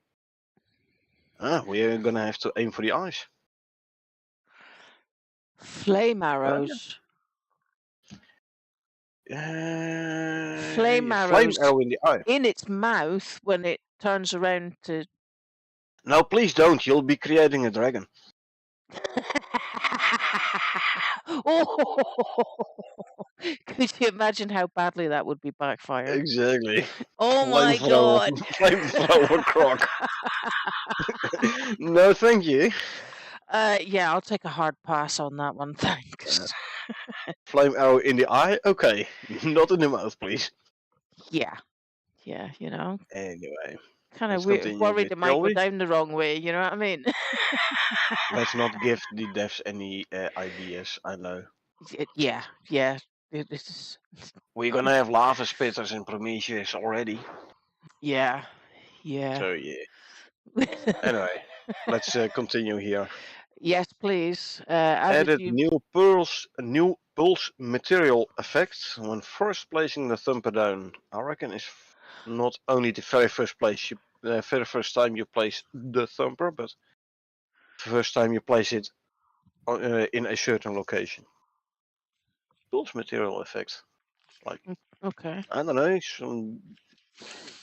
we're gonna have to aim for the eyes. Flame arrows. Flame Flame arrows arrow in the eye. in its mouth when it turns around to No, please don't. You'll be creating a dragon. Oh, could you imagine how badly that would be backfired? Exactly. Oh my Flamethrower, god. flamethrower croc. No, thank you. Yeah, I'll take a hard pass on that one, thanks. Flame arrow in the eye? Okay. Not in the mouth, please. Yeah, yeah, Anyway, kind of let's continue worried with, it might shall go we? down the wrong way, you know what I mean? Let's not give the devs any ideas, I know. Yeah, yeah. This is, We're gonna have lava spitters in Prometheus already. yeah, yeah. So yeah. Anyway, let's continue here. Yes, please. Added Added you. new pulse material effect when first placing the thumper down. I reckon it's not only the very first very first time you place the thumper, but the first time you place it in a certain location. Pulse material effect, like Okay. I don't know, some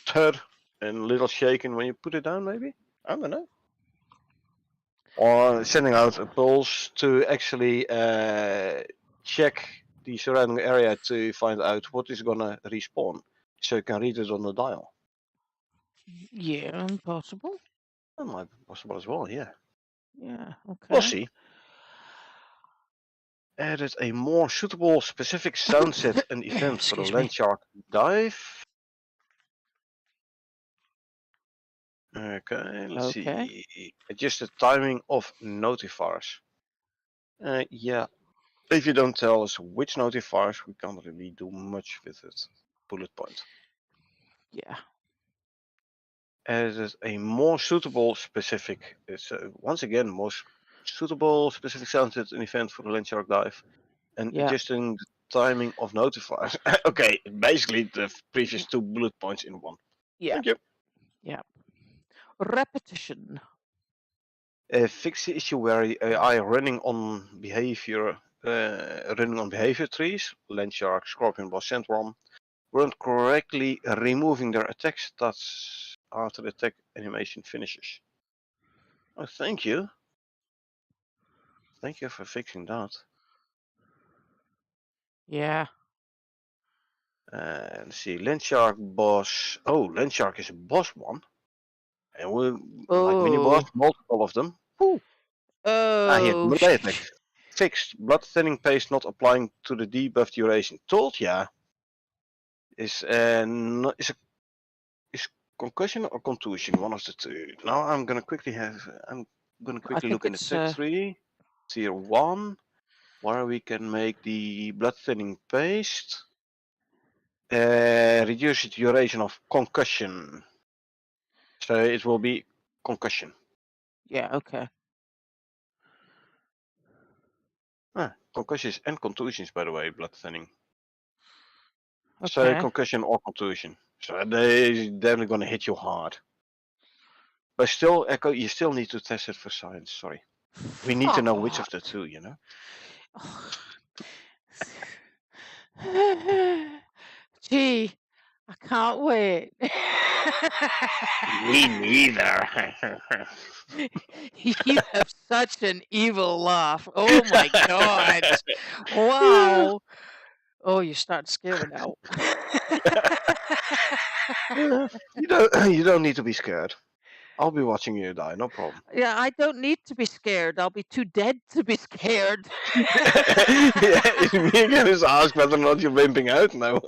thud and little shaking when you put it down, maybe. I don't know. Or sending out a pulse to actually check the surrounding area to find out what is gonna respawn, so you can read it on the dial. Yeah, possible. That might be possible as well, yeah. Yeah, okay. We'll see. Added a more suitable specific sound set and event for the Excuse me. Landshark dive. Okay, let's Okay. see. Adjust the timing of notifiers. Yeah, if you don't tell us which notifiers, we can't really do much with it. Bullet point. Yeah. Added a more suitable specific, once again, more suitable specific sound set and event for the Landshark dive. And Yeah. adjusting the timing of notifiers. Okay, basically the previous 2 bullet points in one. Yeah. Thank you. Yeah. Repetition. Fix the issue where AI running on behavior trees, Landshark, Scorpion Boss, Sandworm, weren't correctly removing their attack stats after the attack animation finishes. Oh, thank you. Thank you for fixing that. Yeah. Let's see, Landshark boss. Oh, Landshark is a boss one. And we like mini boss, Oh. multiple of them. Woo. Here, Oh. melee attack. Fixed. Blood thinning paste not applying to the debuff duration. Told ya. Is is concussion or contusion one of the two? Now I'm gonna quickly I look think in the it's tech tree. Tier 1, where we can make the blood thinning paste. Reduce the duration of concussion. So it will be concussion. yeah, okay. Concussions and contusions, by the way, blood thinning. So Okay. concussion or contusion. So they're definitely gonna hit you hard. But still, Echo, you still need to test it for science. Sorry, we need to know which of the two. You know. Gee, I can't wait. Me neither. You have such an evil laugh. Oh my god. Wow. Oh, you're starting to scare me now. You don't need to be scared. I'll be watching you die, no problem. Yeah, I don't need to be scared. I'll be too dead to be scared. Yeah, it's me again who's asked whether or not you're wimping out now.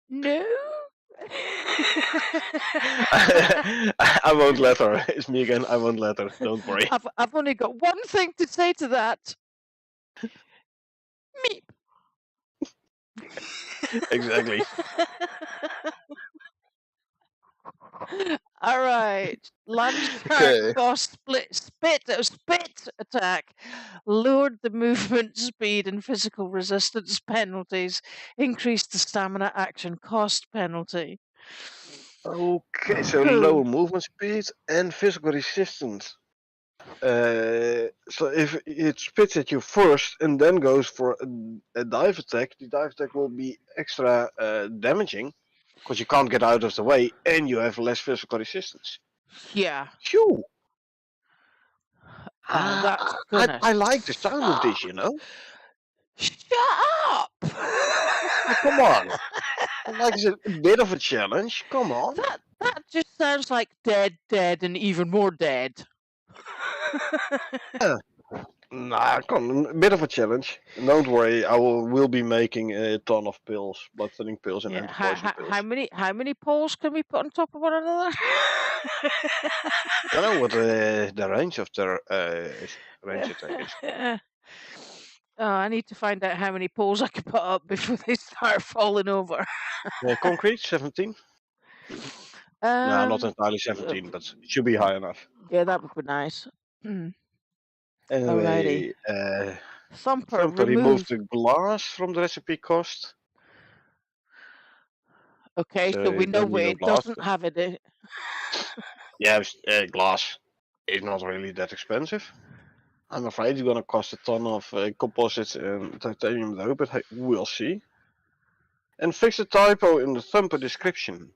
No. I won't let her. It's me again. I won't let her. Don't worry. I've only got one thing to say to that. Meep. Exactly. All right. Landshark Okay. boss spit attack. Lowered the movement speed and physical resistance penalties. Increased the stamina action cost penalty. Okay, so lower movement speed and physical resistance. So if it spits at you first and then goes for a dive attack, the dive attack will be extra damaging. because you can't get out of the way, and you have less physical resistance. Yeah. Phew! Oh, that's gonna I like the sound of suck. this, you know. Shut up! Oh, come on, like it's a bit of a challenge. Come on. That just sounds like dead, dead, and even more dead. Nah, come on, a bit of a challenge. And don't worry, will be making a ton of pills, blood thinning pills and Yeah. anti-poison pills. How many poles can we put on top of one another? I don't know what the range of their range attack is. Oh, I need to find out how many poles I can put up before they start falling over. Concrete 17. No, not entirely Uh, 17, but it should be high enough. yeah, that would be nice. Alrighty. Anyway, Thumper, Thumper removed remove. the glass from the recipe cost. Okay, so So we know don't need where no it glass. doesn't have it. Yeah, glass is not really that expensive. I'm afraid it's gonna cost a ton of composites and titanium though, but hey, we'll see. And fix the typo in the Thumper description.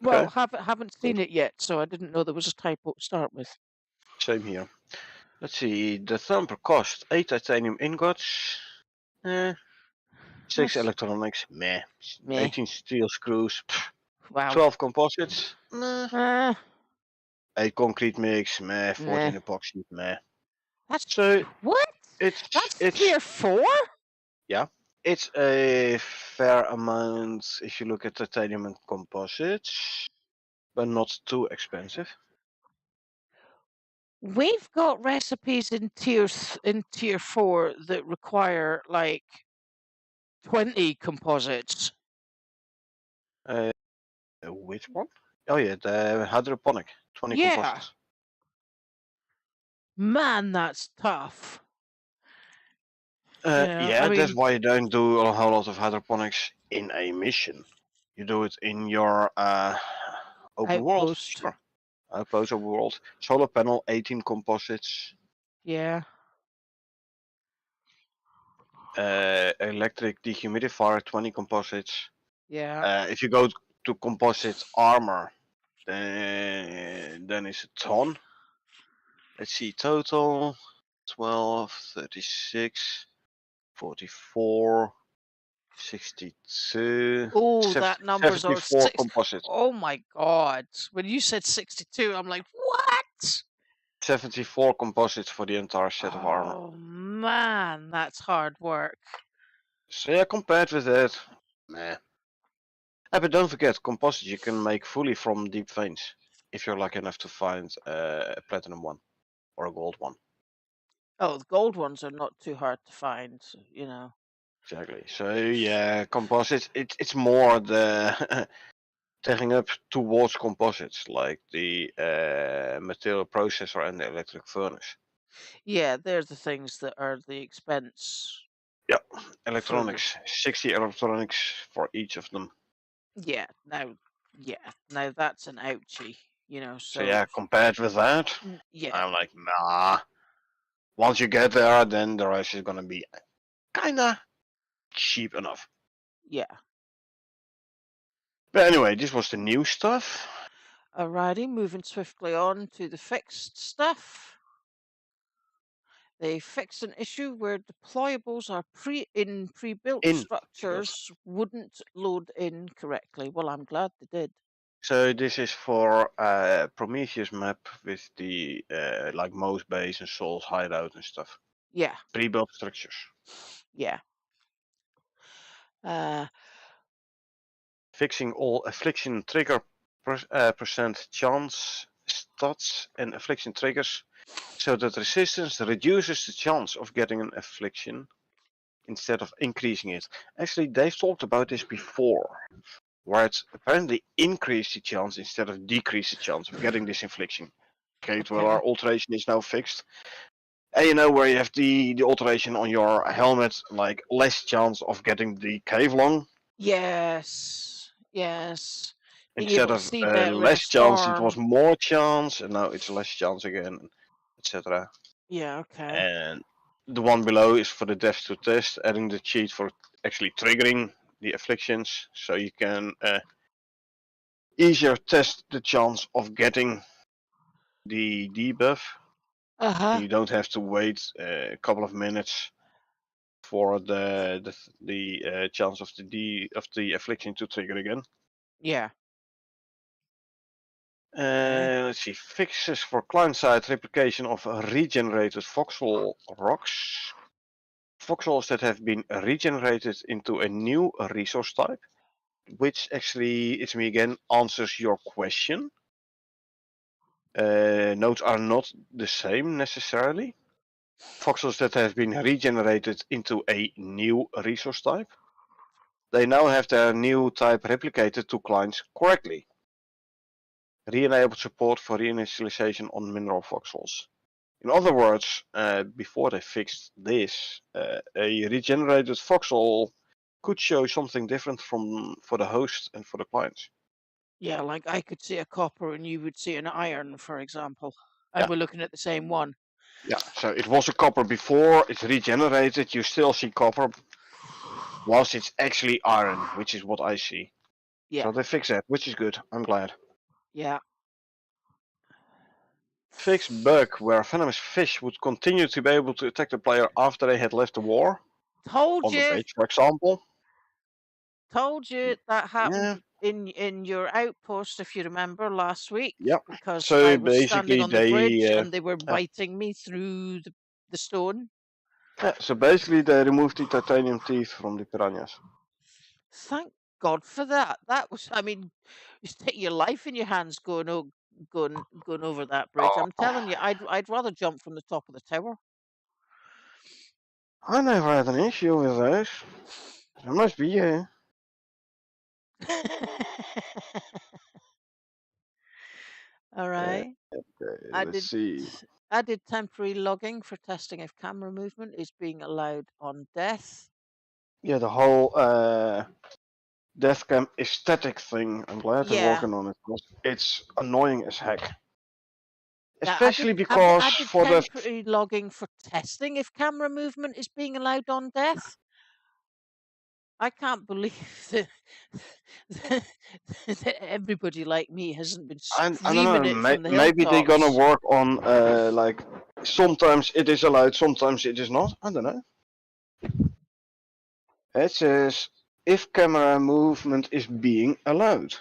Well, Okay, haven't seen it yet, so I didn't know there was a typo to start with. same here. Let's see, the Thumper cost 8 titanium ingots. 6 That's electronics, meh. meh. 18 steel screws, Wow. 12 composites, meh. Uh, 8 concrete mix, meh. meh. 14 epoxy, meh. That's So what? That's it's tier 4? yeah, it's a fair amount if you look at titanium and composites, but not too expensive. We've got recipes in tier 4 that require like 20 composites. Which one? Oh yeah, the hydroponic, 20 Yeah. composites. Man, that's tough. Yeah, Yeah, I that's mean, why you don't do a whole lot of hydroponics in a mission. You do it in your open world, outpost. sure. Outpost open world. Solar panel, 18 composites. Yeah. Electric dehumidifier, 20 composites. Yeah. If you go to composite armor, then it's a ton. Let's see, total 12, 36, 44, 62, Oh, that number's on 74 six. composites. Oh my God. When you said 62, I'm like, what? 74 composites for the entire set of armor. Oh man, that's hard work. So yeah, compared with that, meh. But don't forget, composites you can make fully from deep veins, if you're lucky enough to find a platinum one or a gold one. Oh, the gold ones are not too hard to find, you know. Exactly. So yeah, composites. It's more the taking up towards composites, like the material processor and the electric furnace. Yeah, they're the things that are the expense Yeah, for the. electronics. 60 electronics for each of them. Yeah, now that's an ouchie, you know. So So yeah, compared with that, yeah, I'm like, nah. Once you get there, then the rest is gonna be kinda cheap enough. yeah. But anyway, this was the new stuff. Alrighty, moving swiftly on to the fixed stuff. They fixed an issue where deployables are pre-built In built. structures wouldn't load in correctly. Well, I'm glad they did. So this is for Prometheus map with the like Mo's base and Soul's hideout and stuff. Yeah, Pre-built structures. yeah. Uh, Fixing all affliction trigger percent chance stats and affliction triggers so that resistance reduces the chance of getting an affliction instead of increasing it. Actually, they've talked about this before, where it's apparently increased the chance instead of decreased the chance of getting this affliction. Okay, well, okay. our alteration is now fixed. And you know where you have the alteration on your helmet, like less chance of getting the cave long. Yes, yes. Being Instead able to of see better in a less chance, it was storm. more chance, and now it's less chance again, etc. Yeah, okay. And the one below is for the death to test, adding the cheat for actually triggering the afflictions, so you can easier test the chance of getting the debuff. Uh-huh. You don't have to wait a couple of minutes for the chance of the affliction to trigger again. Yeah. Okay. Let's see, fixes for client-side replication of regenerated voxel rocks. Voxels that have been regenerated into a new resource type, which actually, it's me again, answers your question. Nodes are not the same necessarily. Voxels that have been regenerated into a new resource type, they now have their new type replicated to clients correctly. Re-enabled support for reinitialization on mineral voxels. In other words, before they fixed this, a regenerated voxel could show something different for the host and for the clients. Yeah, like I could see a copper and you would see an iron, for example. And Yeah. we're looking at the same one. Yeah, so it was a copper before, it's regenerated, you still see copper, whilst it's actually iron, which is what I see. Yeah. So they fixed that, which is good, I'm glad. Yeah. Fixed bug where venomous fish would continue to be able to attack the player after they had left the war, Told on the you. beach, for example. Told you that Yeah, happened in your outpost, if you remember, last week. yeah. Because I So was standing basically on the bridge they and they were biting me through the stone. so basically they removed the titanium teeth from the piranhas. Thank God for that. That was, I mean, you take your life in your hands going over that bridge. Oh, I'm telling you, I'd rather jump from the top of the tower. I never had an issue with those. There must be you. All right. Okay, I let's did see. I did temporary logging for testing if camera movement is being allowed on death. Yeah, the whole death cam aesthetic thing. I'm glad they're Yeah. working on it. 'Cause it's annoying as heck. Yeah, Especially I because did for the temporary logging for testing if camera movement is being allowed on death. I can't believe that, that everybody like me hasn't been I don't know. screaming it from the Maybe they're gonna hilltops. work on like sometimes it is allowed, sometimes it is not. I don't know. It says if camera movement is being allowed.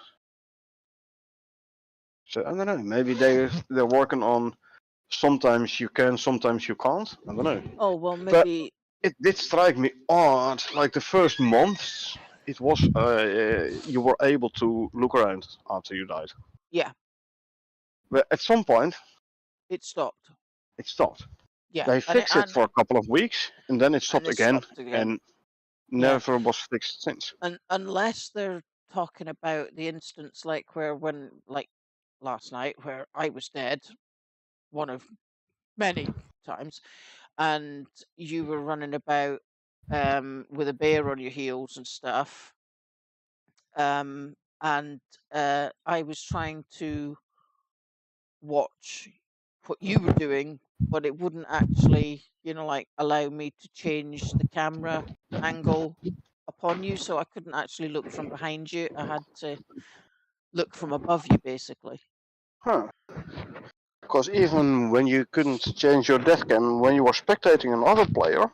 So I don't know. Maybe they're working on sometimes you can, sometimes you can't. I don't know. Oh, well, But maybe, it did strike me odd. Like the first months, it was you were able to look around after you died. yeah, But at some point, it stopped. it stopped. Yeah, They fixed it for a couple of weeks, and then it and stopped it again, stopped again. and Yeah, never was fixed since. and unless they're talking about the instance like where when like last night where I was dead, one of many times, and you were running about with a bear on your heels and stuff, and I was trying to watch what you were doing, but it wouldn't actually, like allow me to change the camera angle upon you, so I couldn't actually look from behind you. I had to look from above you, basically. Huh. Because even when you couldn't change your death cam, when you were spectating another player,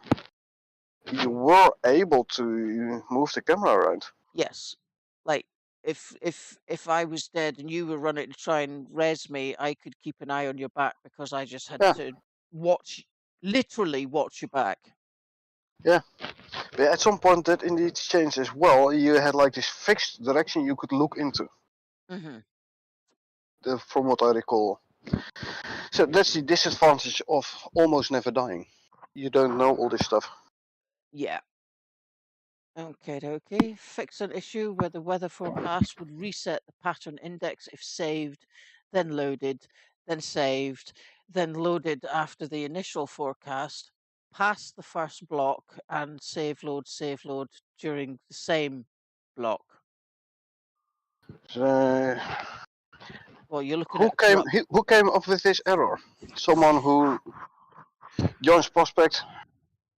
you were able to move the camera around. Yes, like if I was dead and you were running to try and res me, I could keep an eye on your back because I just had Yeah, to watch, literally watch your back. yeah. But at some point that indeed changed as well. You had like this fixed direction you could look into, Hmm. from what I recall. So that's the disadvantage of almost never dying. You don't know all this stuff. Yeah. Okay. Fix an issue where the weather forecast would reset the pattern index if saved, then loaded, then saved, then loaded after the initial forecast, past the first block, and save load during the same block. So, Well, you're looking at a corrupt. who came up with this error? Someone who joins prospect,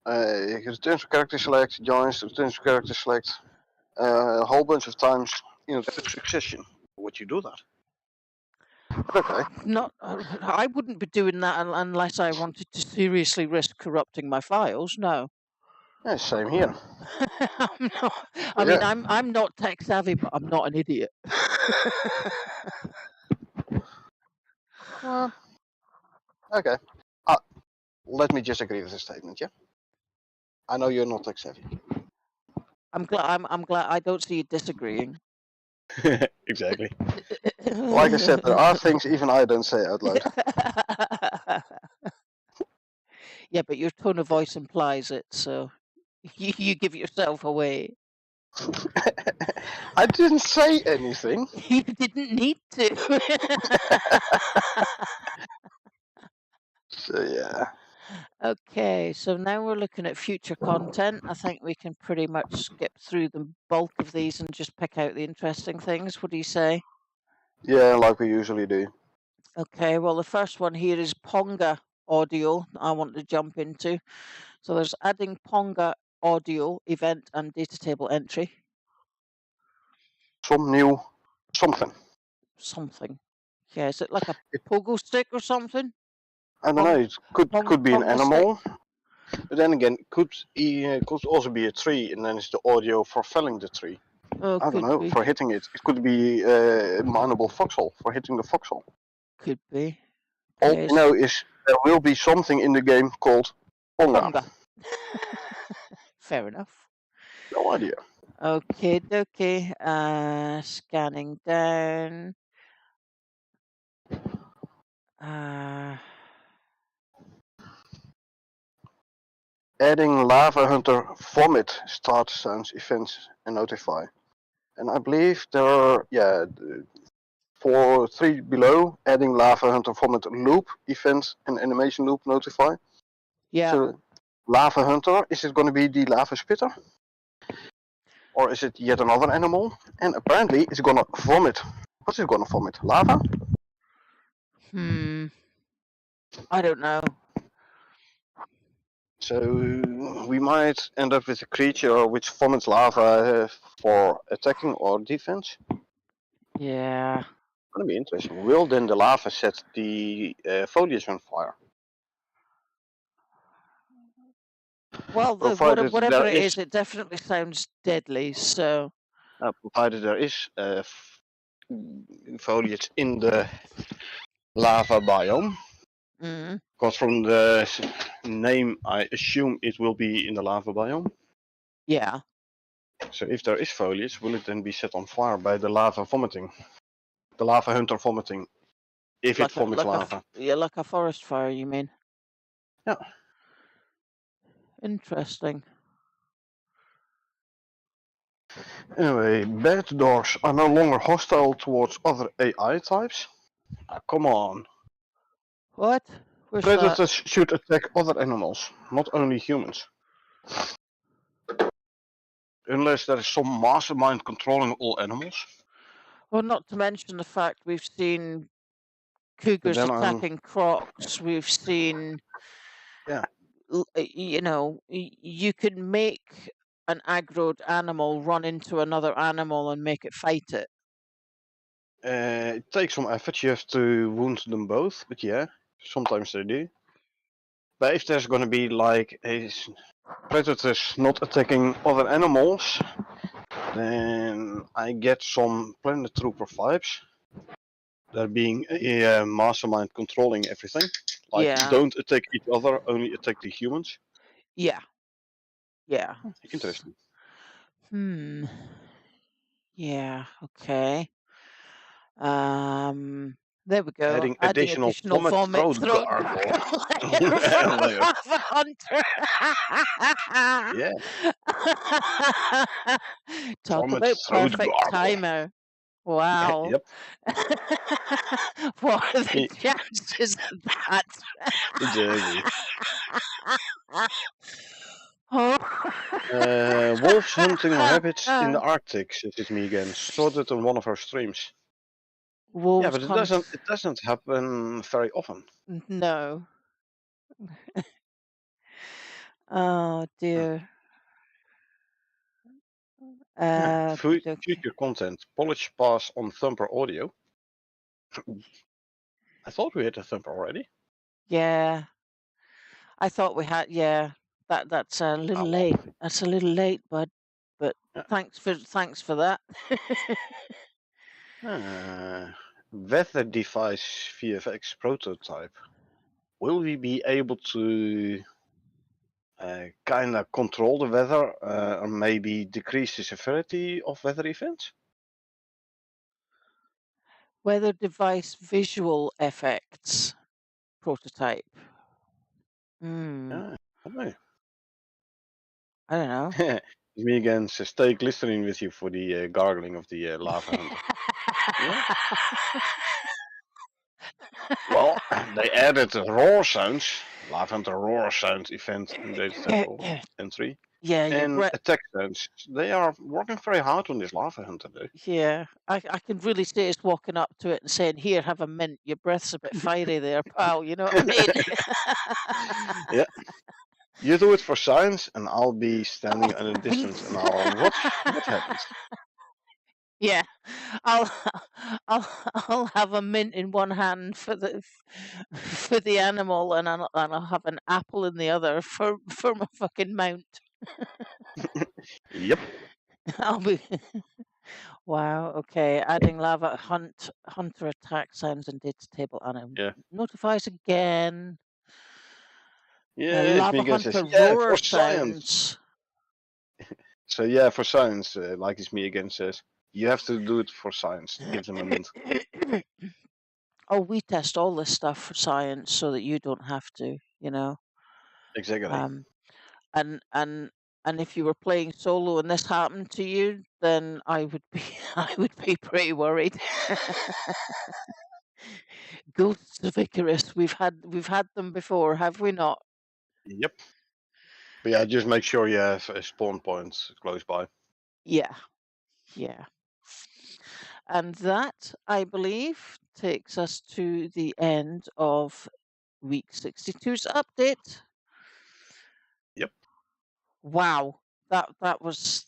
returns to character select, joins, returns to character select. a whole bunch of times in quick succession. Would you do that? But okay. Not, I wouldn't be doing that unless I wanted to seriously risk corrupting my files. No. Yeah, same here. I'm not, I But mean, yeah. I'm not tech savvy, but I'm not an idiot. Okay. Let me just agree with the statement. Yeah. I know you're not tech savvy. I'm glad I don't see you disagreeing. Exactly. Like I said, there are things even I don't say out loud. Yeah, but your tone of voice implies it, so you give yourself away. I didn't say anything. You didn't need to. So yeah. Okay, so now we're looking at future content. I think we can pretty much skip through the bulk of these and just pick out the interesting things. What do you say? Yeah, like we usually do. Okay, well, the first one here is Ponga audio I want to jump into. So there's adding Ponga audio event and data table entry. Some new something. Something. Yeah, is it like a It, pogo stick or something? I don't know. It could be an Ponga stick? animal, but then again, could also be a tree, and then it's the audio for felling the tree. Oh, I don't could know, be. for hitting it. It could be mineable foxhole for hitting the foxhole. Could be. All Okay, I know is there will be something in the game called Ponga. Ponga. Fair enough. No idea. Okay, okay. Scanning down. Adding Lava Hunter Vomit start sounds, events, and notify. And I believe there are, for 3 below, adding Lava Hunter Vomit loop, event, and animation loop notify. Yeah. So, Lava Hunter, is it going to be the Lava Spitter? Or is it yet another animal? And apparently it's going to vomit. What's it going to vomit? Lava? I don't know. So we might end up with a creature which vomits lava for attacking or defense. Yeah. Gonna be interesting. Will then the lava set the foliage on fire? Well, Provided whatever there it is, is, it definitely sounds deadly. So. provided there is foliage in the lava biome. Mm, Because from the name, I assume it will be in the lava biome. yeah. So if there is foliage, will it then be set on fire by the lava vomiting? The lava hunter vomiting, if it vomits lava. Yeah, like a forest fire. You mean? Yeah. Interesting. Anyway, bad dogs are no longer hostile towards other AI types. Come on. What? Where's that? Predators should attack other animals, not only humans. Unless there is some mastermind controlling all animals. Well, not to mention the fact we've seen cougars then attacking crocs. We've seen, Yeah. you know, you can make an aggroed animal run into another animal and make it fight it. It takes some effort. You have to wound them both, but yeah, sometimes they do. But if there's gonna be like predators not attacking other animals, then I get some Planet Trooper vibes. There being a mastermind controlling everything. Like, Yeah. don't attack each other, only attack the humans. Yeah. Yeah. Interesting. Yeah. Okay. There we go. Adding Adding additional additional vomit vomit throat throat gargle. layer for the Layer. lava hunter. Yeah. Talk Vomit about throat perfect gargle. timer. Wow. Yep. What are the Yeah. chances of that? Exactly. Oh. Wolves hunting rabbits in the Arctic, says it me again. Saw that on one of our streams. Yeah, Wolves but hunt. it doesn't happen very often. No. Oh dear. okey-dokey. Future content. Polish pass on Thumper audio. I thought we had a Thumper already. Yeah, I thought we had yeah, that's a little Ah, late. well. That's a little late, bud, but Yeah. thanks for that. Weather device VFX prototype. Will we be able to kind of control the weather or maybe decrease the severity of weather events? Weather device visual effects prototype. Hmm, Yeah, I don't know. I don't know. It's me again, so stay glistening with you for the gargling of the lava hunter. Yeah. Well, they added roar sounds, lava hunter roar sound event in data table entry, Yeah, your and breath. attack sounds. They are working very hard on this lava hunter though. Yeah, I can really see us walking up to it and saying, "Here, have a mint. Your breath's a bit fiery there, pal." You know what I mean? Yeah. You do it for science, and I'll be standing at a distance, and I'll watch what happens. Yeah, I'll I'll have a mint in one hand for the animal, and I'll have an apple in the other for my fucking mount. Yep. I'll be wow. Okay, adding lava hunter attack sounds and data table, and it Yeah. notifies again. Yeah, it's me Lava again says, hunter yeah, roar for science. sounds. So yeah, for science, like it's me again says, you have to do it for science. Give them a mint. Oh, we test all this stuff for science so that you don't have to, you know. Exactly. Um, and and and if you were playing solo and this happened to you, then I would be I would be pretty worried. Ghosts of Icarus, we've had them before, have we not? Yep. But yeah, just make sure you have a spawn point close by. Yeah, yeah. And that, I believe, takes us to the end of week 62's update. Yep. Wow, that was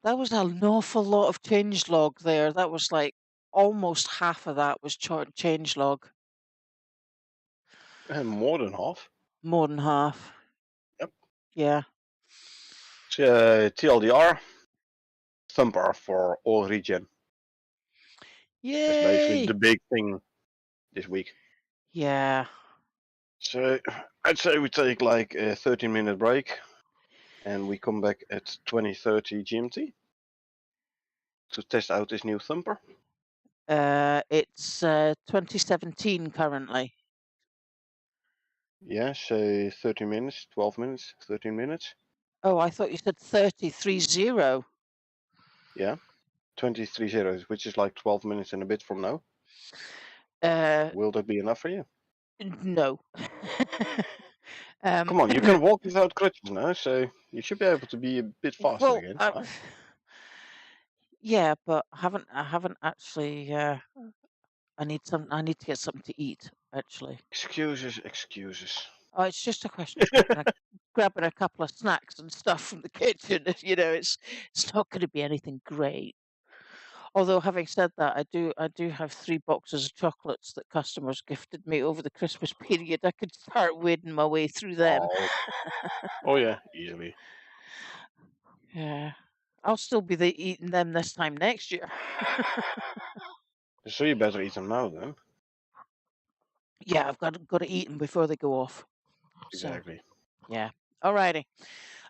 an awful lot of changelog there. That was like almost half of that was changelog. And more than half. More than half. Yep. Yeah. So, TLDR, Thumper for all regen. That's basically the Yay! big thing this week. Yeah. So I'd say we take like a 13-minute break and we come back at 20:30 GMT to test out this new Thumper. It's 2017 currently. Yeah, say 30 minutes, 12 minutes, 13 minutes. Oh, I thought you said 3030. Yeah, 23 zeros, which is like 12 minutes and a bit from now. Uh, Will that be enough for you? no. Come on, you can walk without crutches now, so you should be able to be a bit faster well, again. Right? yeah, but I haven't actually. I need to get something to eat. Actually, Excuses, excuses. oh, it's just a question of grabbing a couple of snacks and stuff from the kitchen. You know, it's not going to be anything great. Although, having said that, I do have 3 boxes of chocolates that customers gifted me over the Christmas period. I could start wading my way through them. Oh, oh yeah, easily. Yeah, I'll still be eating them this time next year. So you better eat them now then. Yeah, I've got to eat them before they go off. So Exactly. yeah, alrighty.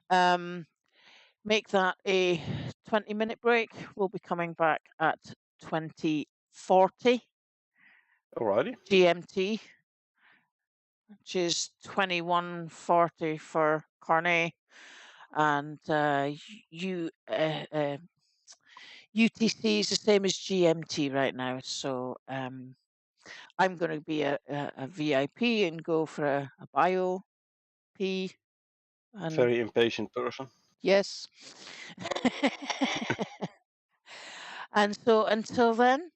Um, make that a 20-minute break. We'll be coming back at 2040 Alrighty. GMT, which is 2140 for Carnet, and UTC is the same as GMT right now. So I'm going to be a VIP and go for a bio P. And Very impatient person. yes. And so until then,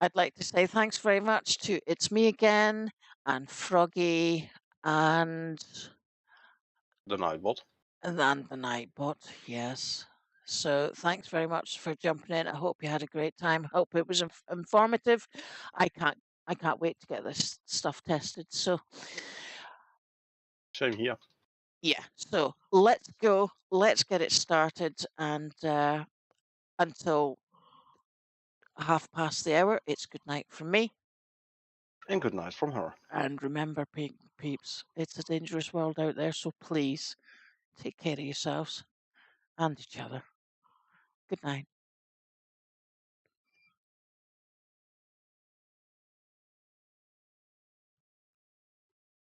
I'd like to say thanks very much to It's Me Again and Froggy and The Nightbot. and the Nightbot. Yes. So thanks very much for jumping in. I hope you had a great time. Hope it was informative. I can't wait to get this stuff tested. So Same here. yeah, so let's go. Let's get it started. And until 1/2 past, it's good night from me. And good night from her. And remember, peeps, it's a dangerous world out there. So please take care of yourselves and each other. Good night.